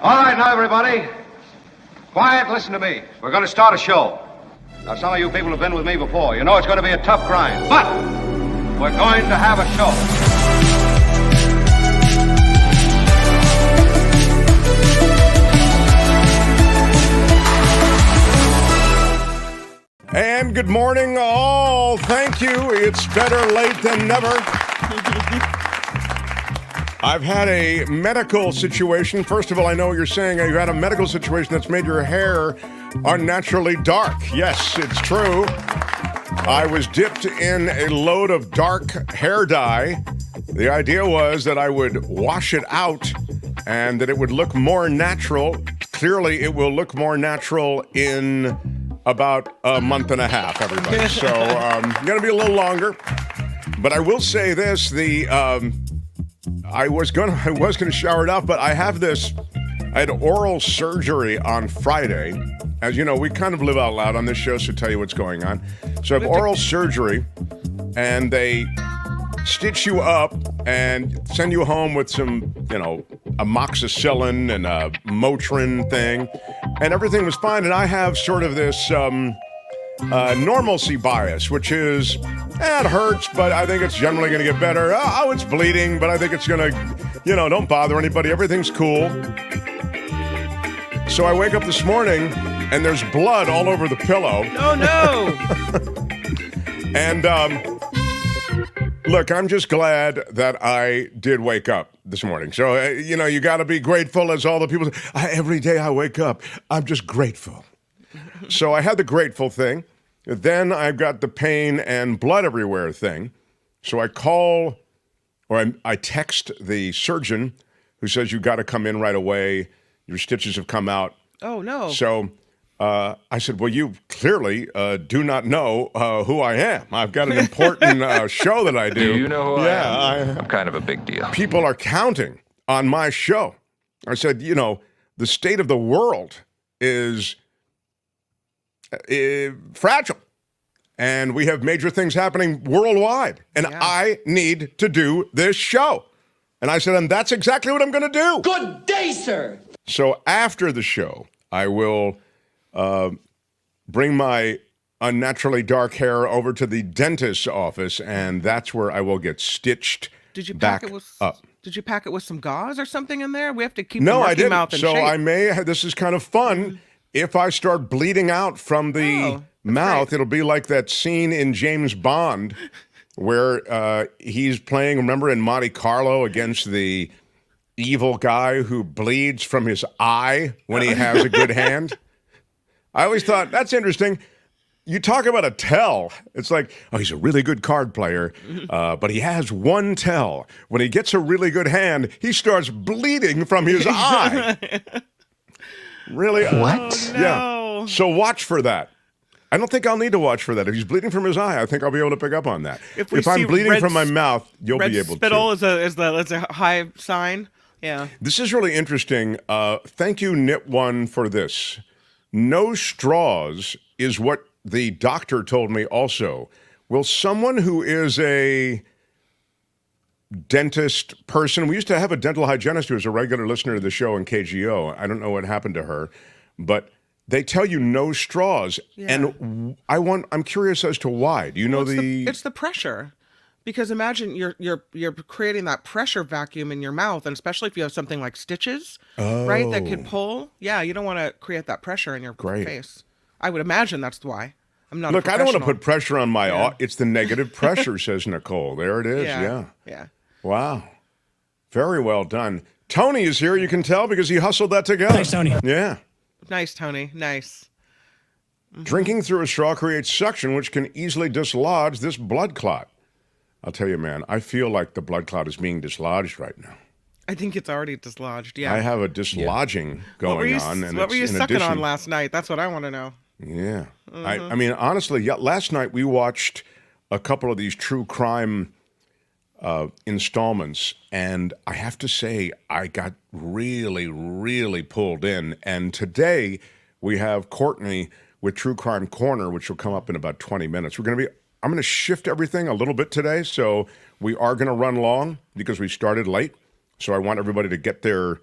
All right, now, everybody. Quiet, listen to me. We're going to start a show. Now, some of you people have been with me before. You know it's going to be a tough grind, but we're going to have a show. And good morning, all. Thank you. It's better late than never. I've had a medical situation. First of all, I know what you're saying. You had a medical situation that's made your hair unnaturally dark. Yes, it's true. I was dipped in a load of dark hair dye. The idea was that I would wash it out and that it would look more natural. Clearly, it will look more natural in about a month and a half, everybody. So, going to be a little longer. But I will say this, I was gonna shower it off, but I had oral surgery on Friday. As you know, we kind of live out loud on this show, so tell you what's going on. So I have oral surgery, and they stitch you up and send you home with some, amoxicillin and a Motrin thing, and everything was fine. And I have sort of this normalcy bias, which is, it hurts, but I think it's generally going to get better. Oh, it's bleeding, but I think it's going to, don't bother anybody. Everything's cool. So I wake up this morning, and there's blood all over the pillow. Oh, no. And, look, I'm just glad that I did wake up this morning. So, you got to be grateful, as all the people say. Every day I wake up, I'm just grateful. So I had the grateful thing. Then I've got the pain and blood everywhere thing. So I call, or I text the surgeon, who says, you got to come in right away. Your stitches have come out. Oh, no. So I said, well, you clearly do not know who I am. I've got an important show that I do. Do you know who I am? I'm kind of a big deal. People are counting on my show. I said, the state of the world is fragile, and we have major things happening worldwide, and I need to do this show. And I said, and that's exactly what I'm going to do. Good day, sir. So after the show, I will bring my unnaturally dark hair over to the dentist's office, and that's where I will get stitched. Did you pack back it with? up. Did you pack it with some gauze or something in there? We have to keep No, the I murky didn't. mouth in So shape. I may. This is kind of fun. If I start bleeding out from the mouth, it'll be like that scene in James Bond where he's playing, remember, in Monte Carlo against the evil guy who bleeds from his eye when he has a good hand. I always thought, that's interesting. You talk about a tell. It's like, oh, he's a really good card player, but he has one tell. When he gets a really good hand, he starts bleeding from his eye. Really? What? Oh, no. Yeah. So watch for that. I don't think I'll need to watch for that. If he's bleeding from his eye, I think I'll be able to pick up on that. If I'm bleeding from my mouth, you'll be able to. Red spittle is a high sign. Yeah. This is really interesting. Thank you, Knit1, for this. No straws is what the doctor told me also. Will someone who is a dentist person, we used to have a dental hygienist who was a regular listener to the show in KGO. I don't know what happened to her, but they tell you no straws. Yeah. And I'm curious as to why. Do you know it's the pressure. Because imagine you're creating that pressure vacuum in your mouth, and especially if you have something like stitches, right, that could pull. Yeah, you don't want to create that pressure in your face. I would imagine that's why. I'm not. Look, I don't want to put pressure on my. It's the negative pressure, says Nicole. There it is. Yeah. Wow. Very well done. Tony is here. You can tell because he hustled that together. Thanks, Tony. Yeah. Nice, Tony. Nice. Mm-hmm. Drinking through a straw creates suction, which can easily dislodge this blood clot. I'll tell you, man, I feel like the blood clot is being dislodged right now. I think it's already dislodged, yeah. I have a dislodging going on. And what were you sucking on last night? That's what I want to know. Yeah. I mean, honestly, last night we watched a couple of these true crime installments, and I have to say, I got really, really pulled in. And today we have Courtney with True Crime Corner, which will come up in about 20 minutes. I'm going to shift everything a little bit today, so we are going to run long because we started late. So I want everybody to get their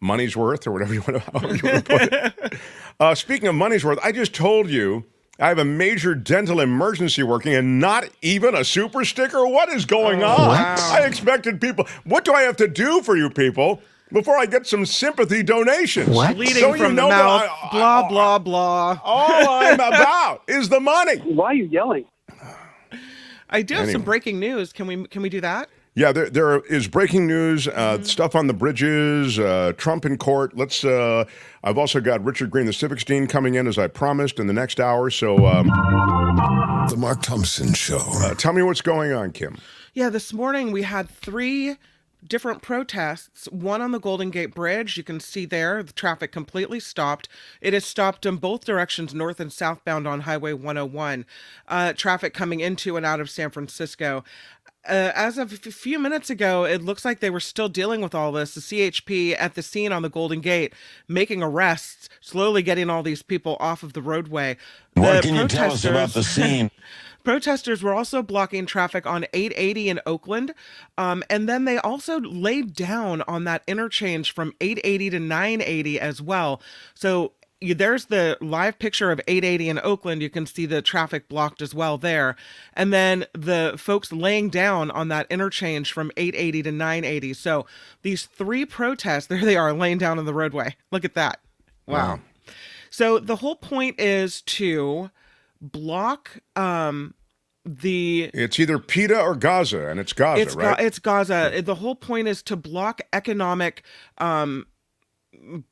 money's worth, or whatever you want to put it. Speaking of money's worth, I just told you I have a major dental emergency working and not even a super sticker. What is going on? Wow. I expected people. What do I have to do for you people before I get some sympathy donations? What? Bleeding from the mouth, blah, blah, blah. All I'm about is the money. Why are you yelling? I do have some breaking news. Can we do that? Yeah, there is breaking news, stuff on the bridges, Trump in court. I've also got Richard Greene, the Civics Dean, coming in as I promised in the next hour. So, The Mark Thompson Show. Tell me what's going on, Kim. Yeah, this morning we had 3 different protests, one on the Golden Gate Bridge. You can see there, the traffic completely stopped. It is stopped in both directions, north and southbound on Highway 101. Traffic coming into and out of San Francisco. As of a few minutes ago, it looks like they were still dealing with all this. The CHP at the scene on the Golden Gate, making arrests, slowly getting all these people off of the roadway. What can you tell us about the scene? Protesters were also blocking traffic on 880 in Oakland. And then they also laid down on that interchange from 880 to 980 as well. So there's the live picture of 880 in Oakland. You can see the traffic blocked as well there. And then the folks laying down on that interchange from 880 to 980. So these 3 protests, there they are laying down on the roadway. Look at that. Wow. So the whole point is to block It's either PETA or Gaza, and it's Gaza, right? It's Gaza. The whole point is to block economic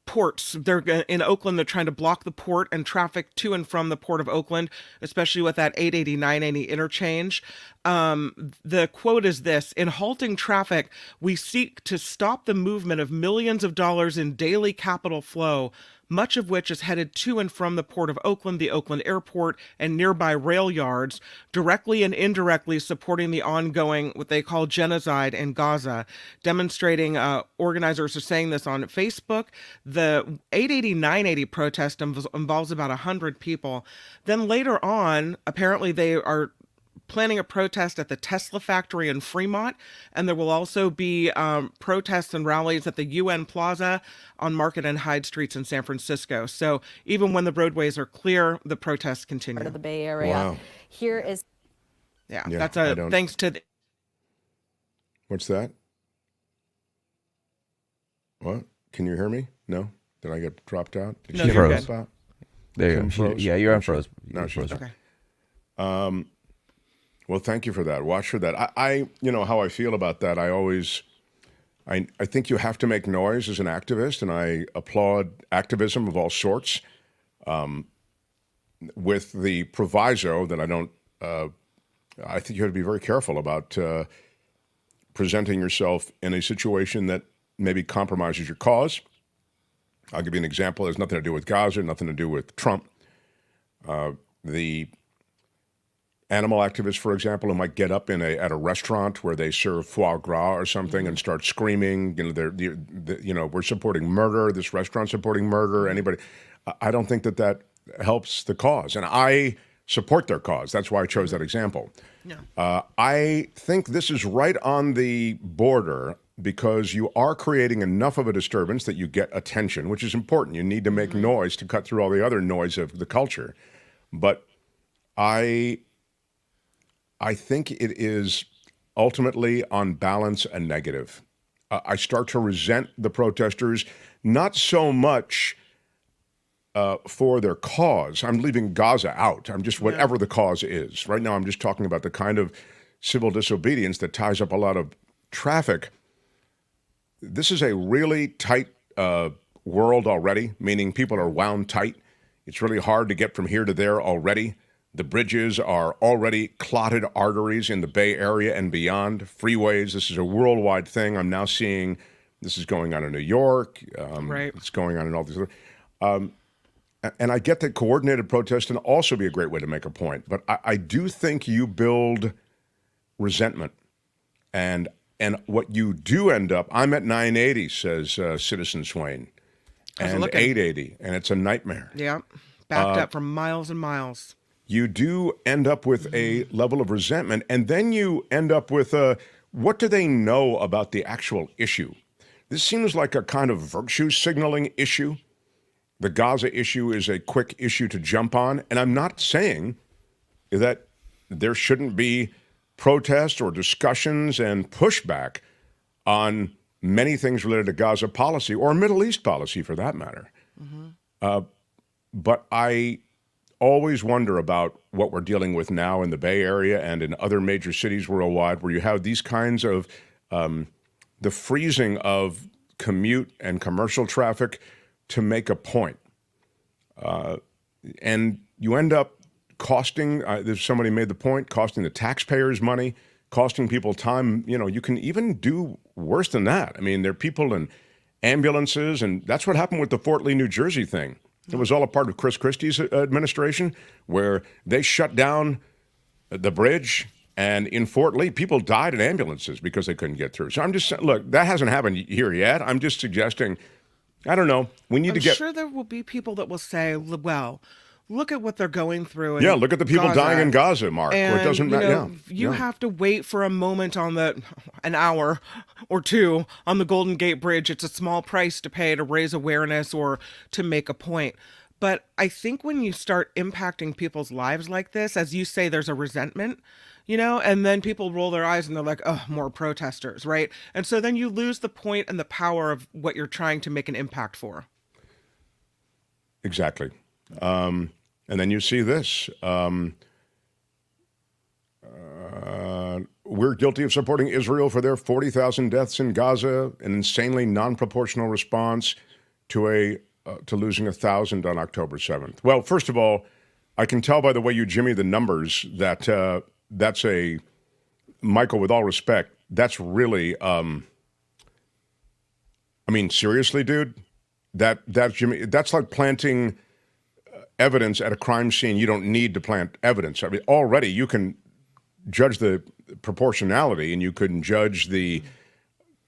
ports. They're in Oakland. They're trying to block the port and traffic to and from the port of Oakland, especially with that 880, 980 interchange. The quote is this: "In halting traffic, we seek to stop the movement of millions of dollars in daily capital flow, much of which is headed to and from the Port of Oakland, the Oakland Airport, and nearby rail yards, directly and indirectly supporting the ongoing, what they call genocide in Gaza." Demonstrating, organizers are saying this on Facebook. The 880-980 protest involves about 100 people. Then later on, apparently they are planning a protest at the Tesla factory in Fremont, and there will also be protests and rallies at the UN Plaza on Market and Hyde Streets in San Francisco. So even when the roadways are clear, the protests continue. Part of the Bay Area. Wow. Here is. Yeah, Yeah, that's thanks to. What's that? What? Can you hear me? No? Did I get dropped out? Did No, she you're drop good. out? There you Kim go. froze? Yeah, you're unfroze. No, she's frozen. Okay. Well, thank you for that. Watch for that. I you know how I feel about that. I think you have to make noise as an activist, and I applaud activism of all sorts, with the proviso that I don't. I think you have to be very careful about presenting yourself in a situation that maybe compromises your cause. I'll give you an example. It has nothing to do with Gaza, nothing to do with Trump. The animal activists, for example, who might get up at a restaurant where they serve foie gras or something and start screaming, we're supporting murder. This restaurant's supporting murder. Anybody? I don't think that helps the cause, and I support their cause. That's why I chose that example. No. I think this is right on the border because you are creating enough of a disturbance that you get attention, which is important. You need to make noise to cut through all the other noise of the culture. But I think it is ultimately, on balance, a negative. I start to resent the protesters, not so much for their cause. I'm leaving Gaza out. I'm just whatever the cause is. Right now, I'm just talking about the kind of civil disobedience that ties up a lot of traffic. This is a really tight world already, meaning people are wound tight. It's really hard to get from here to there already. The bridges are already clotted arteries in the Bay Area and beyond. Freeways, this is a worldwide thing. I'm now seeing this is going on in New York. Right. It's going on in all these other. And I get that coordinated protest can also be a great way to make a point. But I do think you build resentment. And what you do end up, I'm at 980, says Citizen Swain, and 880, and it's a nightmare. Yeah, backed up for miles and miles. You do end up with a level of resentment, and then you end up with what do they know about the actual issue? this seems like a kind of virtue signaling issue. The Gaza issue is a quick issue to jump on. And I'm not saying that there shouldn't be protests or discussions and pushback on many things related to Gaza policy or Middle East policy for that matter. But I always wonder about what we're dealing with now in the Bay Area and in other major cities worldwide, where you have these kinds of the freezing of commute and commercial traffic to make a point. And you end up costing, somebody made the point, costing the taxpayers money, costing people time. You know, you can even do worse than that. I mean, there are people in ambulances, and that's what happened with the Fort Lee, New Jersey thing. It was all a part of Chris Christie's administration, where they shut down the bridge, and in Fort Lee, people died in ambulances because they couldn't get through. So I'm just saying, look, that hasn't happened here yet. I'm just suggesting, I don't know, we need to get... I'm sure there will be people that will say, well, look at what they're going through. In look at the people dying in Gaza, Mark. And, it doesn't matter. You have to wait for a moment on an hour or two on the Golden Gate Bridge. It's a small price to pay to raise awareness or to make a point. But I think when you start impacting people's lives like this, as you say, there's a resentment, and then people roll their eyes and they're like, oh, more protesters, right? And so then you lose the point and the power of what you're trying to make an impact for. Exactly. And then you see this. We're guilty of supporting Israel for their 40,000 deaths in Gaza, an insanely non-proportional response to losing 1,000 on October 7th. Well, first of all, I can tell by the way you jimmy the numbers that that's Michael, with all respect, that's really, seriously, dude, that's Jimmy, that's like planting evidence at a crime scene. You don't need to plant evidence. I mean, already you can judge the proportionality and you can judge the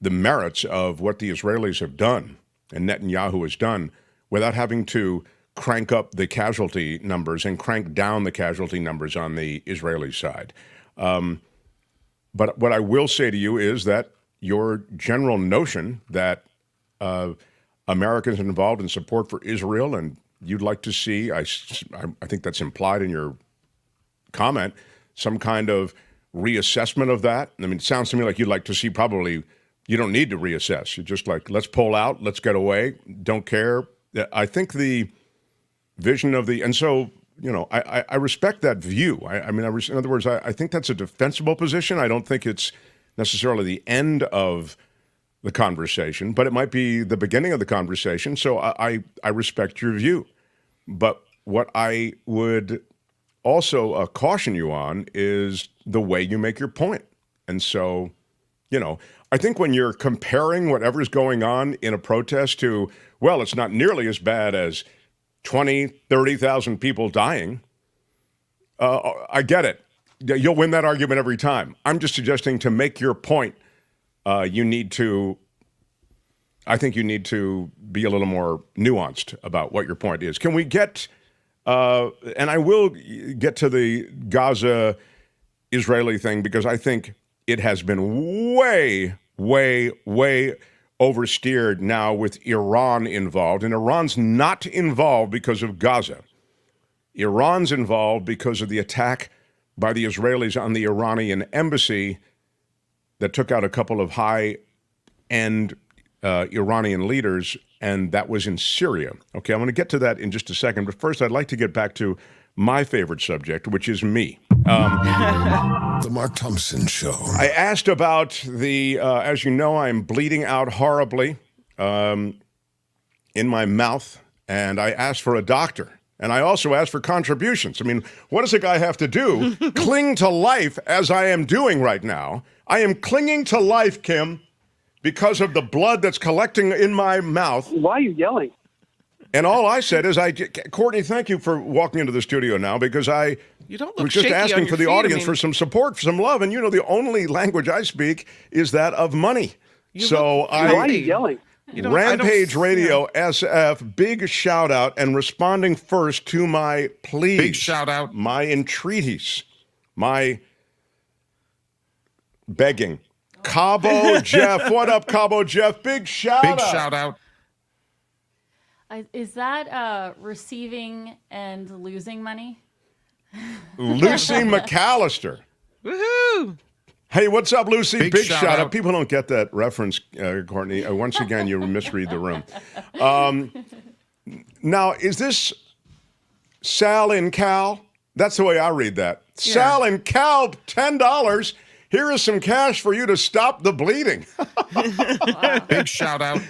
merits of what the Israelis have done and Netanyahu has done without having to crank up the casualty numbers and crank down the casualty numbers on the Israeli side. But what I will say to you is that your general notion that Americans involved in support for Israel, and you'd like to see, I think that's implied in your comment, some kind of reassessment of that. I mean, it sounds to me like you'd like to see probably, you don't need to reassess. You're just like, let's pull out, let's get away, don't care. I think the vision of and so, I respect that view. In other words, I think that's a defensible position. I don't think it's necessarily the end of the conversation, but it might be the beginning of the conversation. So I respect your view. But what I would also caution you on is the way you make your point. And so, I think when you're comparing whatever's going on in a protest to, well, it's not nearly as bad as 20, 30,000 people dying, I get it. You'll win that argument every time. I'm just suggesting to make your point, I think you need to be a little more nuanced about what your point is. Can we get, and I will get to the Gaza-Israeli thing because I think it has been way, way, way oversteered now with Iran involved. And Iran's not involved because of Gaza. Iran's involved because of the attack by the Israelis on the Iranian embassy that took out a couple of high-end Iranian leaders, and that was in Syria. Okay, I'm going to get to that in just a second, but first I'd like to get back to my favorite subject, which is me. The Mark Thompson Show. I asked about as you know, I'm bleeding out horribly in my mouth, and I asked for a doctor. And I also asked for contributions. I mean, what does a guy have to do? Cling to life as I am doing right now. I am clinging to life, Kim, because of the blood that's collecting in my mouth. Why are you yelling? And all I said is, Courtney, thank you for walking into the studio now, because you don't look was just shaky asking on for the your feet, audience for some support, for some love. And the only language I speak is that of money. Why are you yelling? Rampage Radio SF, big shout out, and responding first to my pleas. Big shout out. My entreaties, my begging. Cabo Jeff. What up, Cabo Jeff? Big shout out. Big shout out. Is that receiving and losing money? Lucy McAllister. Woohoo! Hey, what's up, Lucy? Big Big shout shout out. out. People don't get that reference, Courtney. Once again, you misread the room. Now, is this Sal and Cal? That's the way I read that. Yeah. Sal and Cal, $10. Here is some cash for you to stop the bleeding. Big shout out.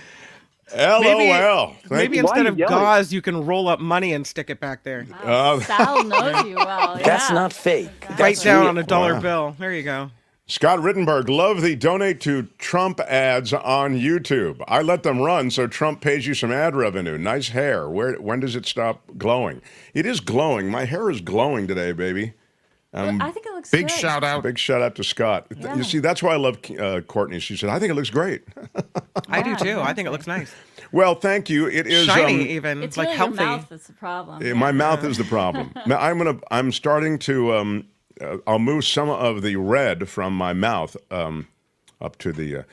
LOL. Maybe instead of gauze, you can roll up money and stick it back there. Sal knows you well. That's yeah. not fake. Write down on a dollar bill. There you go. Scott Rittenberg, love the donate to Trump ads on YouTube. I let them run so Trump pays you some ad revenue. Nice hair. When does it stop glowing? It is glowing. My hair is glowing today, baby. I think it looks Big good. shout out. Big shout out to Scott. Yeah. You see, that's why I love Courtney. She said, I think it looks great. I do too. I think it looks nice. Well, thank you. It is Shiny, even. It's like really healthy. your mouth that's the problem. My mouth is the problem. Now, I'm starting to I'll move some of the red from my mouth up to the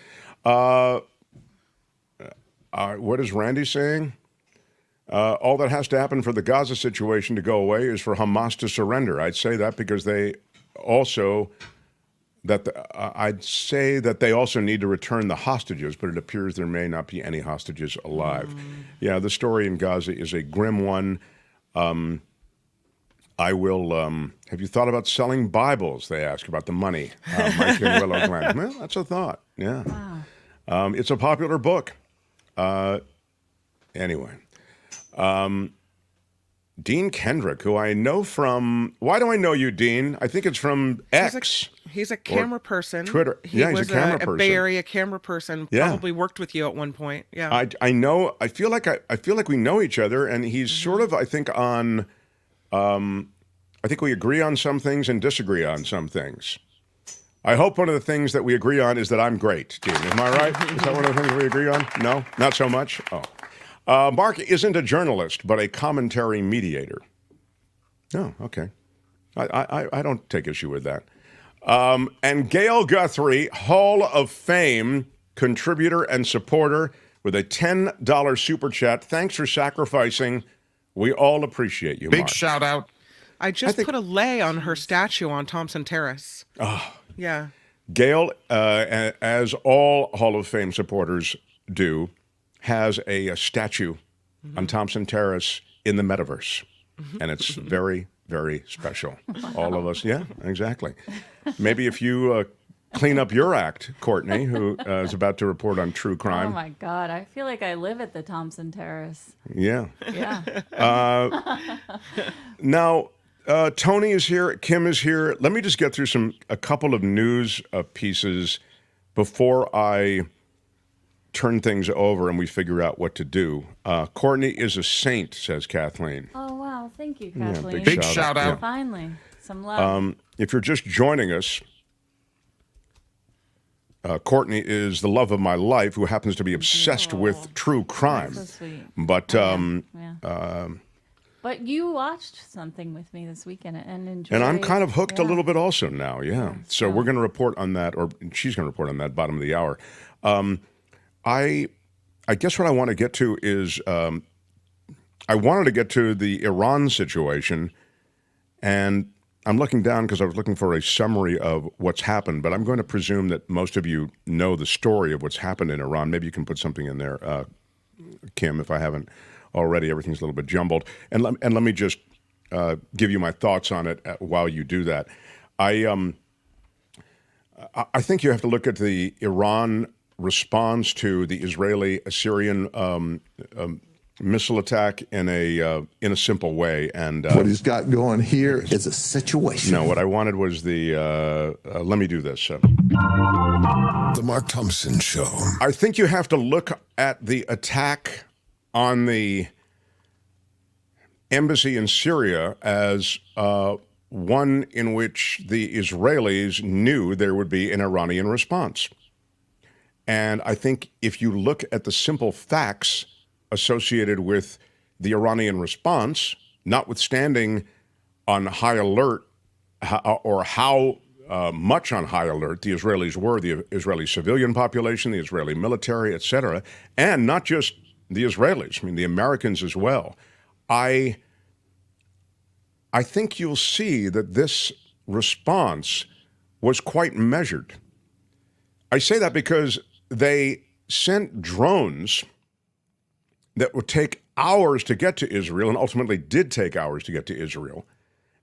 what is Randy saying? All that has to happen for the Gaza situation to go away is for Hamas to surrender. I'd say that because they also I'd say that they also need to return the hostages, but it appears there may not be any hostages alive. Yeah, the story in Gaza is a grim one. I will. Have you thought about selling Bibles? They ask about the money. Mike in Willow Glen. Well, that's a thought. Yeah. Wow. It's a popular book. Anyway. Dean Kendrick, who I know from... Why do I know you, Dean? I think it's from X. He's a camera person. Twitter. He was he's a camera person. a Bay Area camera person. Yeah. Probably worked with you at one point. Yeah. I know. I feel like we know each other, and he's sort of, I think, on... I think we agree on some things and disagree on some things. I hope one of the things that we agree on is that I'm great, Dean. Am I right? Is that one of the things we agree on? No? Not so much? Oh. Mark isn't a journalist, but a commentary mediator. Oh, okay. I don't take issue with that. And Gail Guthrie, Hall of Fame contributor and supporter with a $10 super chat. Thanks for sacrificing. We all appreciate you, Big Mark. shout out. I just put a lei on her statue on Thompson Terrace. Oh. Yeah. Gail, as all Hall of Fame supporters do, has a statue on Thompson Terrace in the metaverse. And it's very, very special. All of us. Yeah, exactly. Maybe if you clean up your act, Courtney, who is about to report on true crime. Oh, my God. I feel like I live at the Thompson Terrace. Yeah. Yeah. Now, Tony is here. Kim is here. Let me just get through a couple of news pieces before I turn things over and we figure out what to do. Courtney is a saint, says Kathleen. Oh, wow. Thank you, Kathleen. Big shout out. Yeah. Finally. Some love. If you're just joining us, Courtney is the love of my life who happens to be obsessed with true crime. That's so sweet. But But you watched something with me this weekend and enjoyed. and I'm kind of hooked a little bit also now, yeah. So we're going to report on that, or she's going to report on that bottom of the hour. I guess what I want to get to is I wanted to get to the Iran situation, and I'm looking down because I was looking for a summary of what's happened, but I'm going to presume that most of you know the story of what's happened in Iran. Maybe you can put something in there, Kim, if I haven't already. Everything's a little bit jumbled. And let me just give you my thoughts on it while you do that. I think you have to look at the Iran response to the Israeli-Assyrian missile attack in a simple way. And what he's got going here is a situation. No, what I wanted was the. Let me do this. The Mark Thompson Show. I think you have to look at the attack on the embassy in Syria as one in which the Israelis knew there would be an Iranian response. And I think if you look at the simple facts associated with the Iranian response, notwithstanding on high alert or how much on high alert. The Israelis were, the Israeli civilian population, the Israeli military, etc., and not just the Israelis. I mean, the Americans as well. I think you'll see that this response was quite measured. I say that because they sent drones that would take hours to get to Israel, and ultimately did take hours to get to Israel.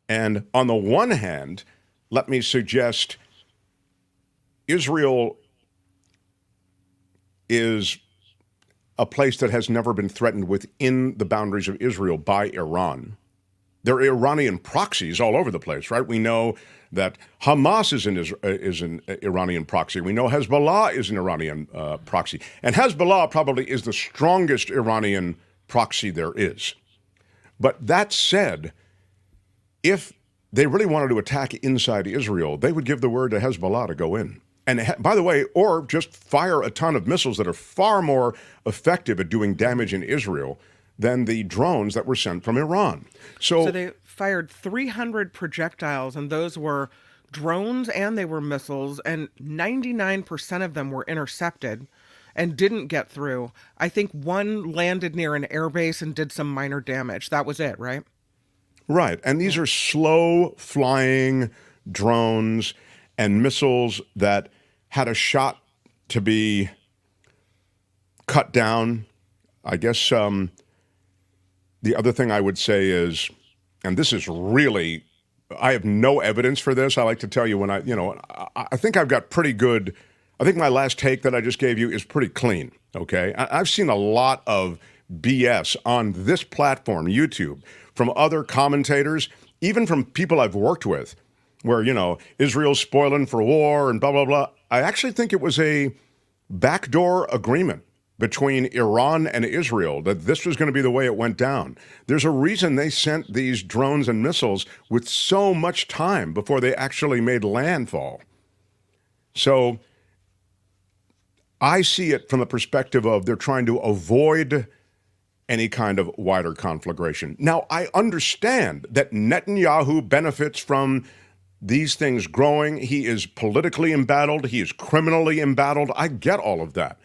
And on the one hand, let me suggest Israel is a place that has never been threatened within the boundaries of Israel by Iran. There are Iranian proxies all over the place, right? We know that Hamas is an Iranian proxy. We know Hezbollah is an Iranian proxy. And Hezbollah probably is the strongest Iranian proxy there is. But that said, if they really wanted to attack inside Israel, they would give the word to Hezbollah to go in. And by the way, or just fire a ton of missiles that are far more effective at doing damage in Israel than the drones that were sent from Iran. So they fired 300 projectiles, and those were drones and they were missiles, and 99% of them were intercepted and didn't get through. I think one landed near an airbase and did some minor damage. That was it, right? Right. And these are slow flying drones and missiles that had a shot to be cut down. I guess the other thing I would say is, and this is really, I have no evidence for this. I like to tell you when I think I've got pretty good, I think my last take that I just gave you is pretty clean, okay? I've seen a lot of BS on this platform, YouTube, from other commentators, even from people I've worked with, where, Israel's spoiling for war and blah, blah, blah. I actually think it was a backdoor agreement between Iran and Israel that this was going to be the way it went down. There's a reason they sent these drones and missiles with so much time before they actually made landfall. So I see it from the perspective of they're trying to avoid any kind of wider conflagration. Now, I understand that Netanyahu benefits from these things growing. He is politically embattled. He is criminally embattled. I get all of that.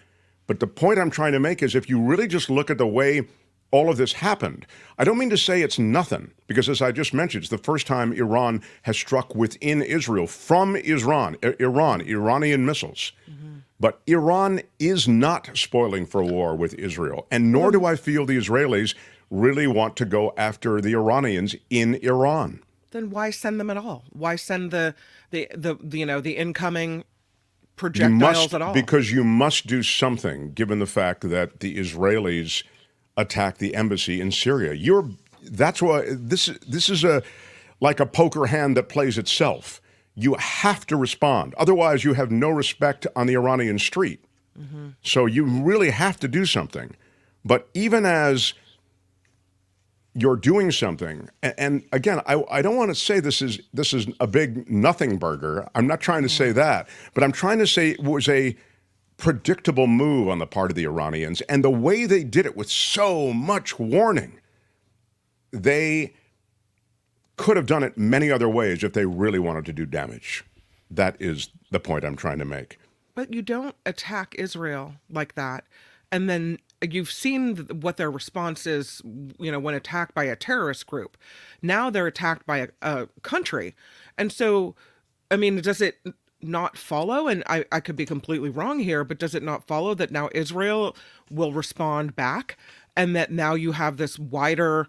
But the point I'm trying to make is if you really just look at the way all of this happened, I don't mean to say it's nothing, because as I just mentioned, it's the first time Iran has struck within Israel from Iranian missiles. Mm-hmm. But Iran is not spoiling for war with Israel, and nor do I feel the Israelis really want to go after the Iranians in Iran. Then why send them at all? Why send the incoming projectiles at all? Because you must do something, given the fact that the Israelis attacked the embassy in Syria. That's why this is like a poker hand that plays itself. You have to respond. Otherwise, you have no respect on the Iranian street. Mm-hmm. So you really have to do something. But even as you're doing something, and again, I don't want to say this is a big nothing burger. I'm not trying to say that, but I'm trying to say it was a predictable move on the part of the Iranians, and the way they did it with so much warning, they could have done it many other ways if they really wanted to do damage. That is the point I'm trying to make. But you don't attack Israel like that, and then you've seen what their response is, when attacked by a terrorist group. Now they're attacked by a country. And so, I mean, does it not follow, and I could be completely wrong here, but does it not follow that now Israel will respond back, and that now you have this wider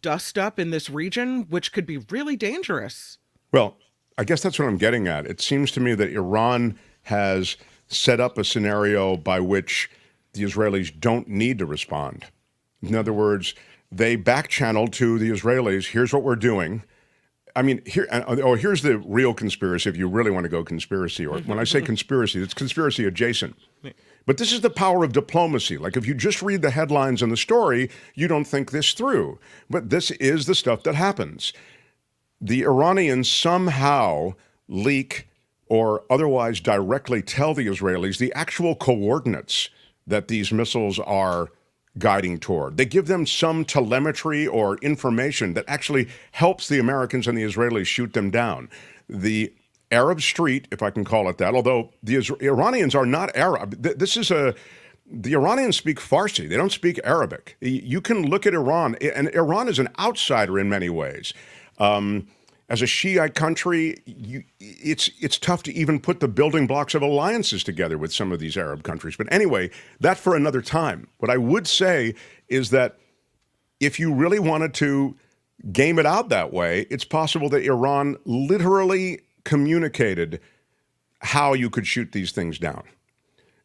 dust up in this region, which could be really dangerous? Well, I guess that's what I'm getting at. It seems to me that Iran has set up a scenario by which the Israelis don't need to respond. In other words, they back-channeled to the Israelis, here's what we're doing. I mean, here's the real conspiracy, if you really want to go conspiracy. Or when I say conspiracy, it's conspiracy adjacent. But this is the power of diplomacy. Like, if you just read the headlines and the story, you don't think this through. But this is the stuff that happens. The Iranians somehow leak or otherwise directly tell the Israelis the actual coordinates that these missiles are guiding toward. They give them some telemetry or information that actually helps the Americans and the Israelis shoot them down. The Arab Street, if I can call it that, although the Iranians are not Arab. The Iranians speak Farsi. They don't speak Arabic. You can look at Iran, and Iran is an outsider in many ways. As a Shiite country, it's tough to even put the building blocks of alliances together with some of these Arab countries. But anyway, that's for another time. What I would say is that if you really wanted to game it out that way, it's possible that Iran literally communicated how you could shoot these things down.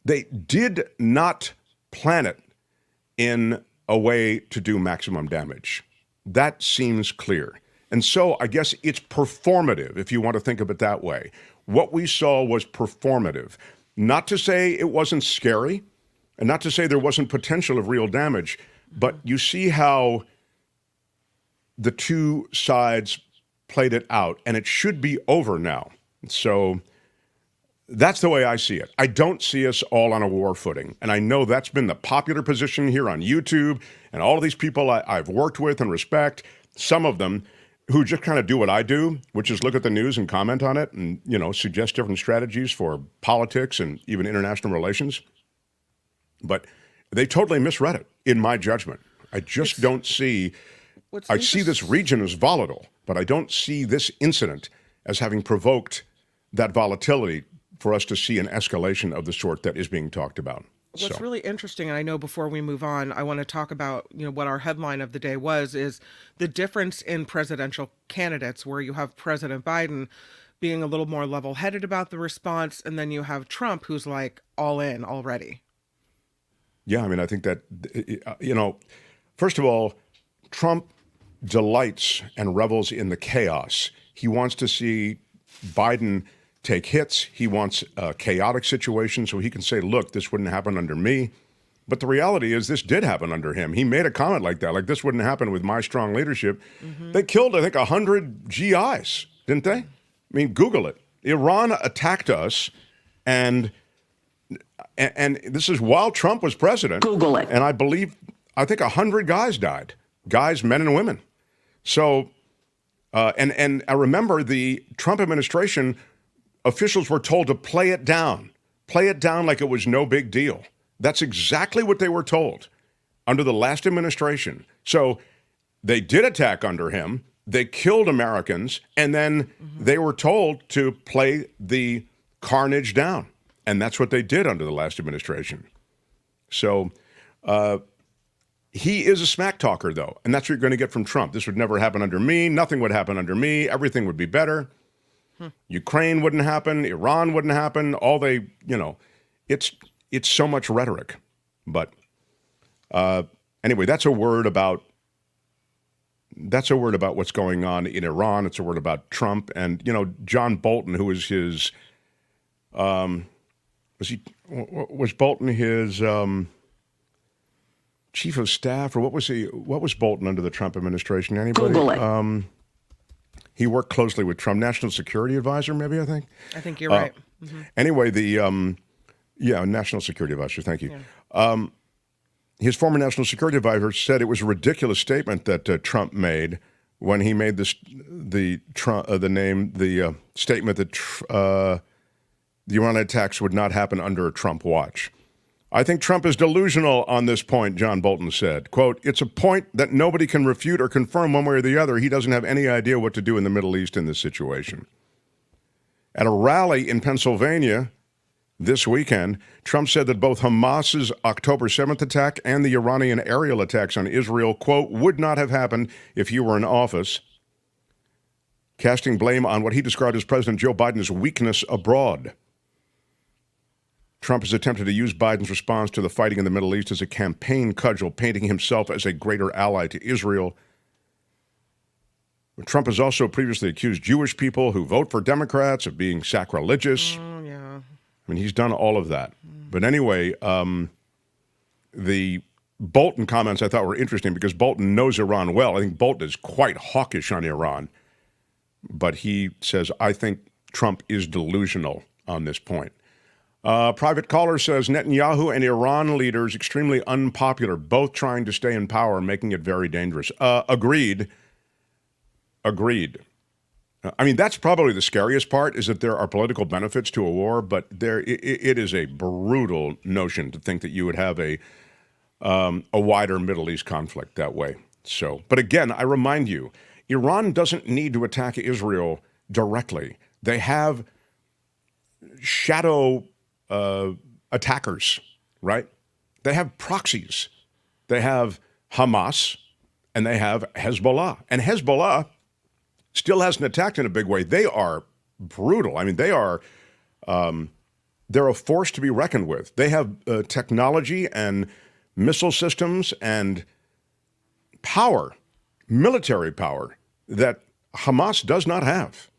They did not plan it in a way to do maximum damage. That seems clear. And so I guess it's performative, if you want to think of it that way. What we saw was performative. Not to say it wasn't scary, and not to say there wasn't potential of real damage, but you see how the two sides played it out, and it should be over now. So that's the way I see it. I don't see us all on a war footing. And I know that's been the popular position here on YouTube, and all of these people I've worked with and respect, some of them who just kind of do what I do, which is look at the news and comment on it and, suggest different strategies for politics and even international relations. But they totally misread it, in my judgment. I just don't see... I see this region as volatile, but I don't see this incident as having provoked that volatility for us to see an escalation of the sort that is being talked about. What's really interesting, and I know before we move on, I want to talk about, what our headline of the day was, is the difference in presidential candidates, where you have President Biden being a little more level-headed about the response, and then you have Trump, who's like all in already. Yeah, I mean, I think that, first of all, Trump delights and revels in the chaos. He wants to see Biden take hits. He wants a chaotic situation so he can say, look, this wouldn't happen under me. But the reality is this did happen under him. He made a comment like that, like this wouldn't happen with my strong leadership. Mm-hmm. They killed, I think, 100 GIs, didn't they? I mean, Google it. Iran attacked us, and this is while Trump was president. Google it. And I think 100 guys died. Guys, men and women. So, and I remember the Trump administration officials were told to play it down like it was no big deal. That's exactly what they were told under the last administration. So they did attack under him. They killed Americans, and then they were told to play the carnage down. And that's what they did under the last administration. So he is a smack talker, though, and that's what you're going to get from Trump. This would never happen under me. Nothing would happen under me. Everything would be better. Ukraine wouldn't happen. Iran wouldn't happen. It's so much rhetoric. But anyway, that's a word about what's going on in Iran. It's a word about Trump and John Bolton, who was his was Bolton his chief of staff, or what was Bolton under the Trump administration? Anybody? Google it. He worked closely with Trump, national security advisor, maybe, I think. I think you're right. Mm-hmm. Anyway, national security advisor, thank you. Yeah. His former national security advisor said it was a ridiculous statement that Trump made when he made the statement that the Iran attacks would not happen under a Trump watch. I think Trump is delusional on this point, John Bolton said. Quote, it's a point that nobody can refute or confirm one way or the other. He doesn't have any idea what to do in the Middle East in this situation. At a rally in Pennsylvania this weekend, Trump said that both Hamas's October 7th attack and the Iranian aerial attacks on Israel, quote, would not have happened if you were in office, casting blame on what he described as President Joe Biden's weakness abroad. Trump has attempted to use Biden's response to the fighting in the Middle East as a campaign cudgel, painting himself as a greater ally to Israel. Trump has also previously accused Jewish people who vote for Democrats of being sacrilegious. Yeah. I mean, he's done all of that. But anyway, the Bolton comments I thought were interesting because Bolton knows Iran well. I think Bolton is quite hawkish on Iran. But he says, I think Trump is delusional on this point. Private caller says Netanyahu and Iran leaders extremely unpopular, both trying to stay in power, making it very dangerous. Agreed. I mean, that's probably the scariest part, is that there are political benefits to a war, but it is a brutal notion to think that you would have a wider Middle East conflict that way. So, but again, I remind you, Iran doesn't need to attack Israel directly. They have shadow attackers, right? They have proxies. They have Hamas and they have Hezbollah. And Hezbollah still hasn't attacked in a big way. They are brutal. I mean, they're a force to be reckoned with. They have technology and missile systems and power, military power, that Hamas does not have.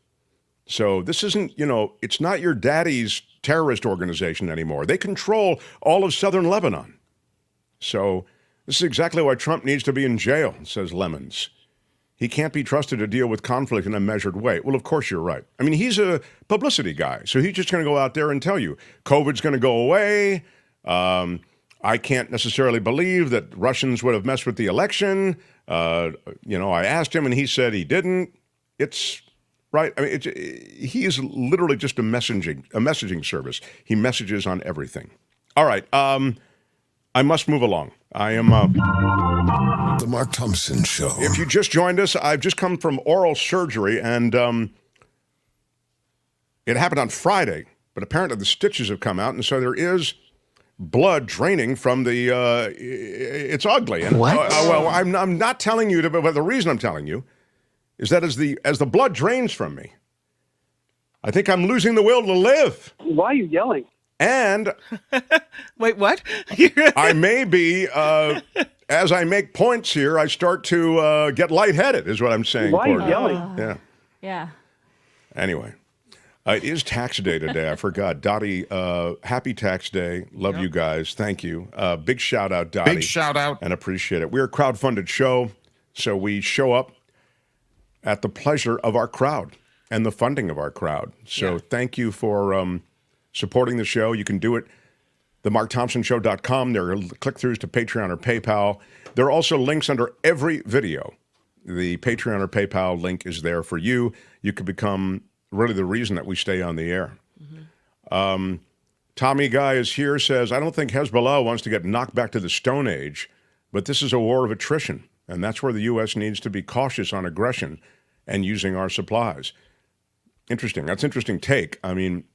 So this isn't, it's not your daddy's terrorist organization anymore. They control all of southern Lebanon. So this is exactly why Trump needs to be in jail, says Lemons. He can't be trusted to deal with conflict in a measured way. Well, of course you're right. I mean, he's a publicity guy, so he's just going to go out there and tell you, COVID's going to go away. I can't necessarily believe that Russians would have messed with the election. I asked him, and he said he didn't. It's right. I mean, he is literally just a messaging service. He messages on everything. All right. I must move along. I am The Mark Thompson Show. If you just joined us, I've just come from oral surgery, and it happened on Friday, but apparently the stitches have come out, and so there is blood draining from the, it's ugly. And, What? Well, I'm not telling you, but the reason I'm telling you is that as the blood drains from me, I think I'm losing the will to live. Why are you yelling? And Wait, what? I may be, as I make points here, I start to get lightheaded, is what I'm saying. Why are you Courtney. yelling? Yeah. Yeah. Anyway, it is tax day today. I forgot. Dottie, happy tax day. Love you guys. Thank you. Big shout out, Dottie. Big shout out. And appreciate it. We're a crowdfunded show, so we show up at the pleasure of our crowd and the funding of our crowd. So thank you for supporting the show. You can do it, themarkthompsonshow.com. There are click-throughs to Patreon or PayPal. There are also links under every video. The Patreon or PayPal link is there for you. You could become really the reason that we stay on the air. Mm-hmm. Tommy Guy is here, says, I don't think Hezbollah wants to get knocked back to the Stone Age, but this is a war of attrition, and that's where the U.S. needs to be cautious on aggression and using our supplies. Interesting. That's an interesting take. I mean,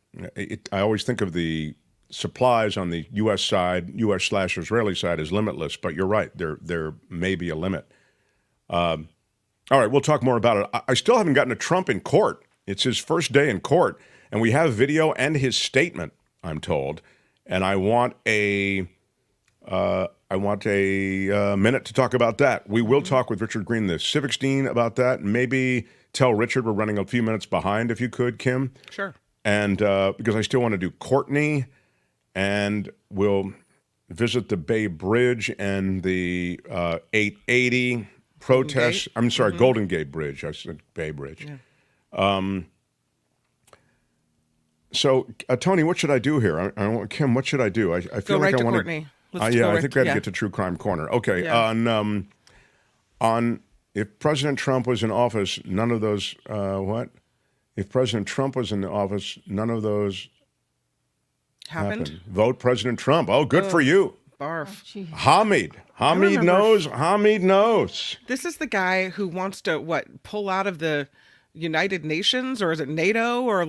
I always think of the supplies on the U.S. side, U.S./Israeli side, as limitless, but you're right. There may be a limit. All right, we'll talk more about it. I still haven't gotten to Trump in court. It's his first day in court, and we have video and his statement, I'm told, and I want a minute to talk about that. We will talk with Richard Greene, the Civics Dean, about that, and maybe tell Richard we're running a few minutes behind, if you could, Kim. Sure. And because I still want to do Courtney, and we'll visit the Bay Bridge and the 880 protest. I'm sorry, Golden Gate Bridge. I said Bay Bridge. Yeah. So, Tony, what should I do here? Kim, what should I do? I feel Go like right I to want Courtney. to. I think we have to get to True Crime Corner. Okay. Yeah. On if President Trump was in office, none of those. What? If President Trump was in the office, none of those happened. Vote President Trump. Oh, good for you. Barf. Hamid. Hamid knows. Hamid knows. This is the guy who wants to, pull out of the United Nations, or is it NATO, or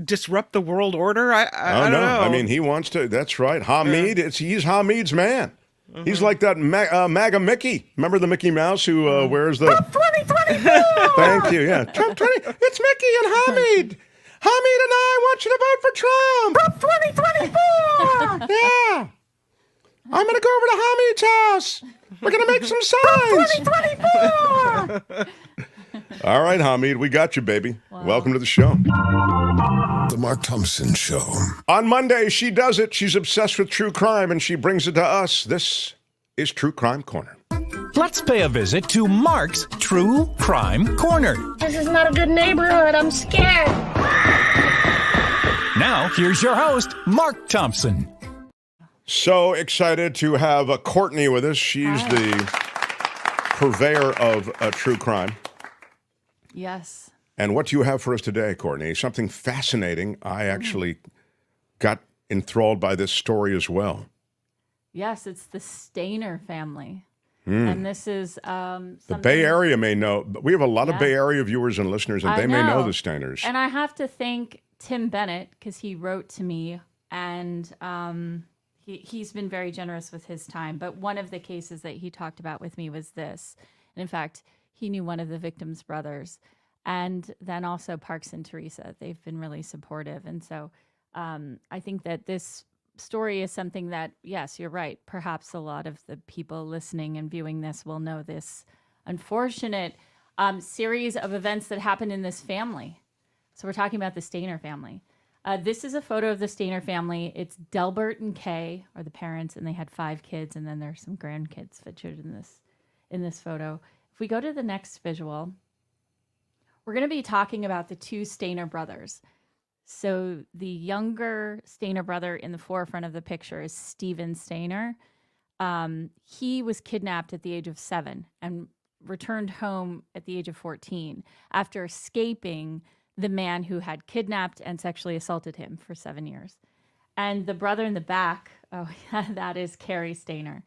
disrupt the world order? I don't know. I mean, he wants to. That's right. Hamid. He's Hamid's man. Mm-hmm. He's like that MAGA Mickey. Remember the Mickey Mouse who wears the Trump 2024? Thank you. Yeah, Trump 20. It's Mickey and Hamid. Hamid and I want you to vote for Trump. Trump 2024. Yeah. I'm gonna go over to Hamid's house. We're gonna make some signs. Trump 2024. All right, Hamid, we got you, baby. Wow. Welcome to the show. The Mark Thompson Show. On Monday, she does it. She's obsessed with true crime, and she brings it to us. This is True Crime Corner. Let's pay a visit to Mark's True Crime Corner. This is not a good neighborhood. I'm scared. Now, here's your host, Mark Thompson. So excited to have Courtney with us. She's the purveyor of true crime. Yes. And what do you have for us today, Courtney? Something fascinating. I actually got enthralled by this story as well. Yes, it's the Stayner family. And this is the Bay Area may know. We have a lot of Bay Area viewers and listeners, and they may know the Stayners. And I have to thank Tim Bennett because he wrote to me, and he's been very generous with his time. But one of the cases that he talked about with me was this. And in fact, he knew one of the victims' brothers. And then also Parks and Teresa. They've been really supportive. And so I think that this story is something that, yes, you're right. Perhaps a lot of the people listening and viewing this will know this unfortunate series of events that happened in this family. So we're talking about the Stayner family. This is a photo of the Stayner family. It's Delbert and Kay are the parents, and they had 5 kids, and then there's some grandkids featured in this photo. If we go to the next visual, we're going to be talking about the 2 Stayner brothers. So the younger Stayner brother in the forefront of the picture is Steven Stayner. He was kidnapped at the age of 7 and returned home at the age of 14 after escaping the man who had kidnapped and sexually assaulted him for 7 years. And the brother in the back, that is Cary Stayner.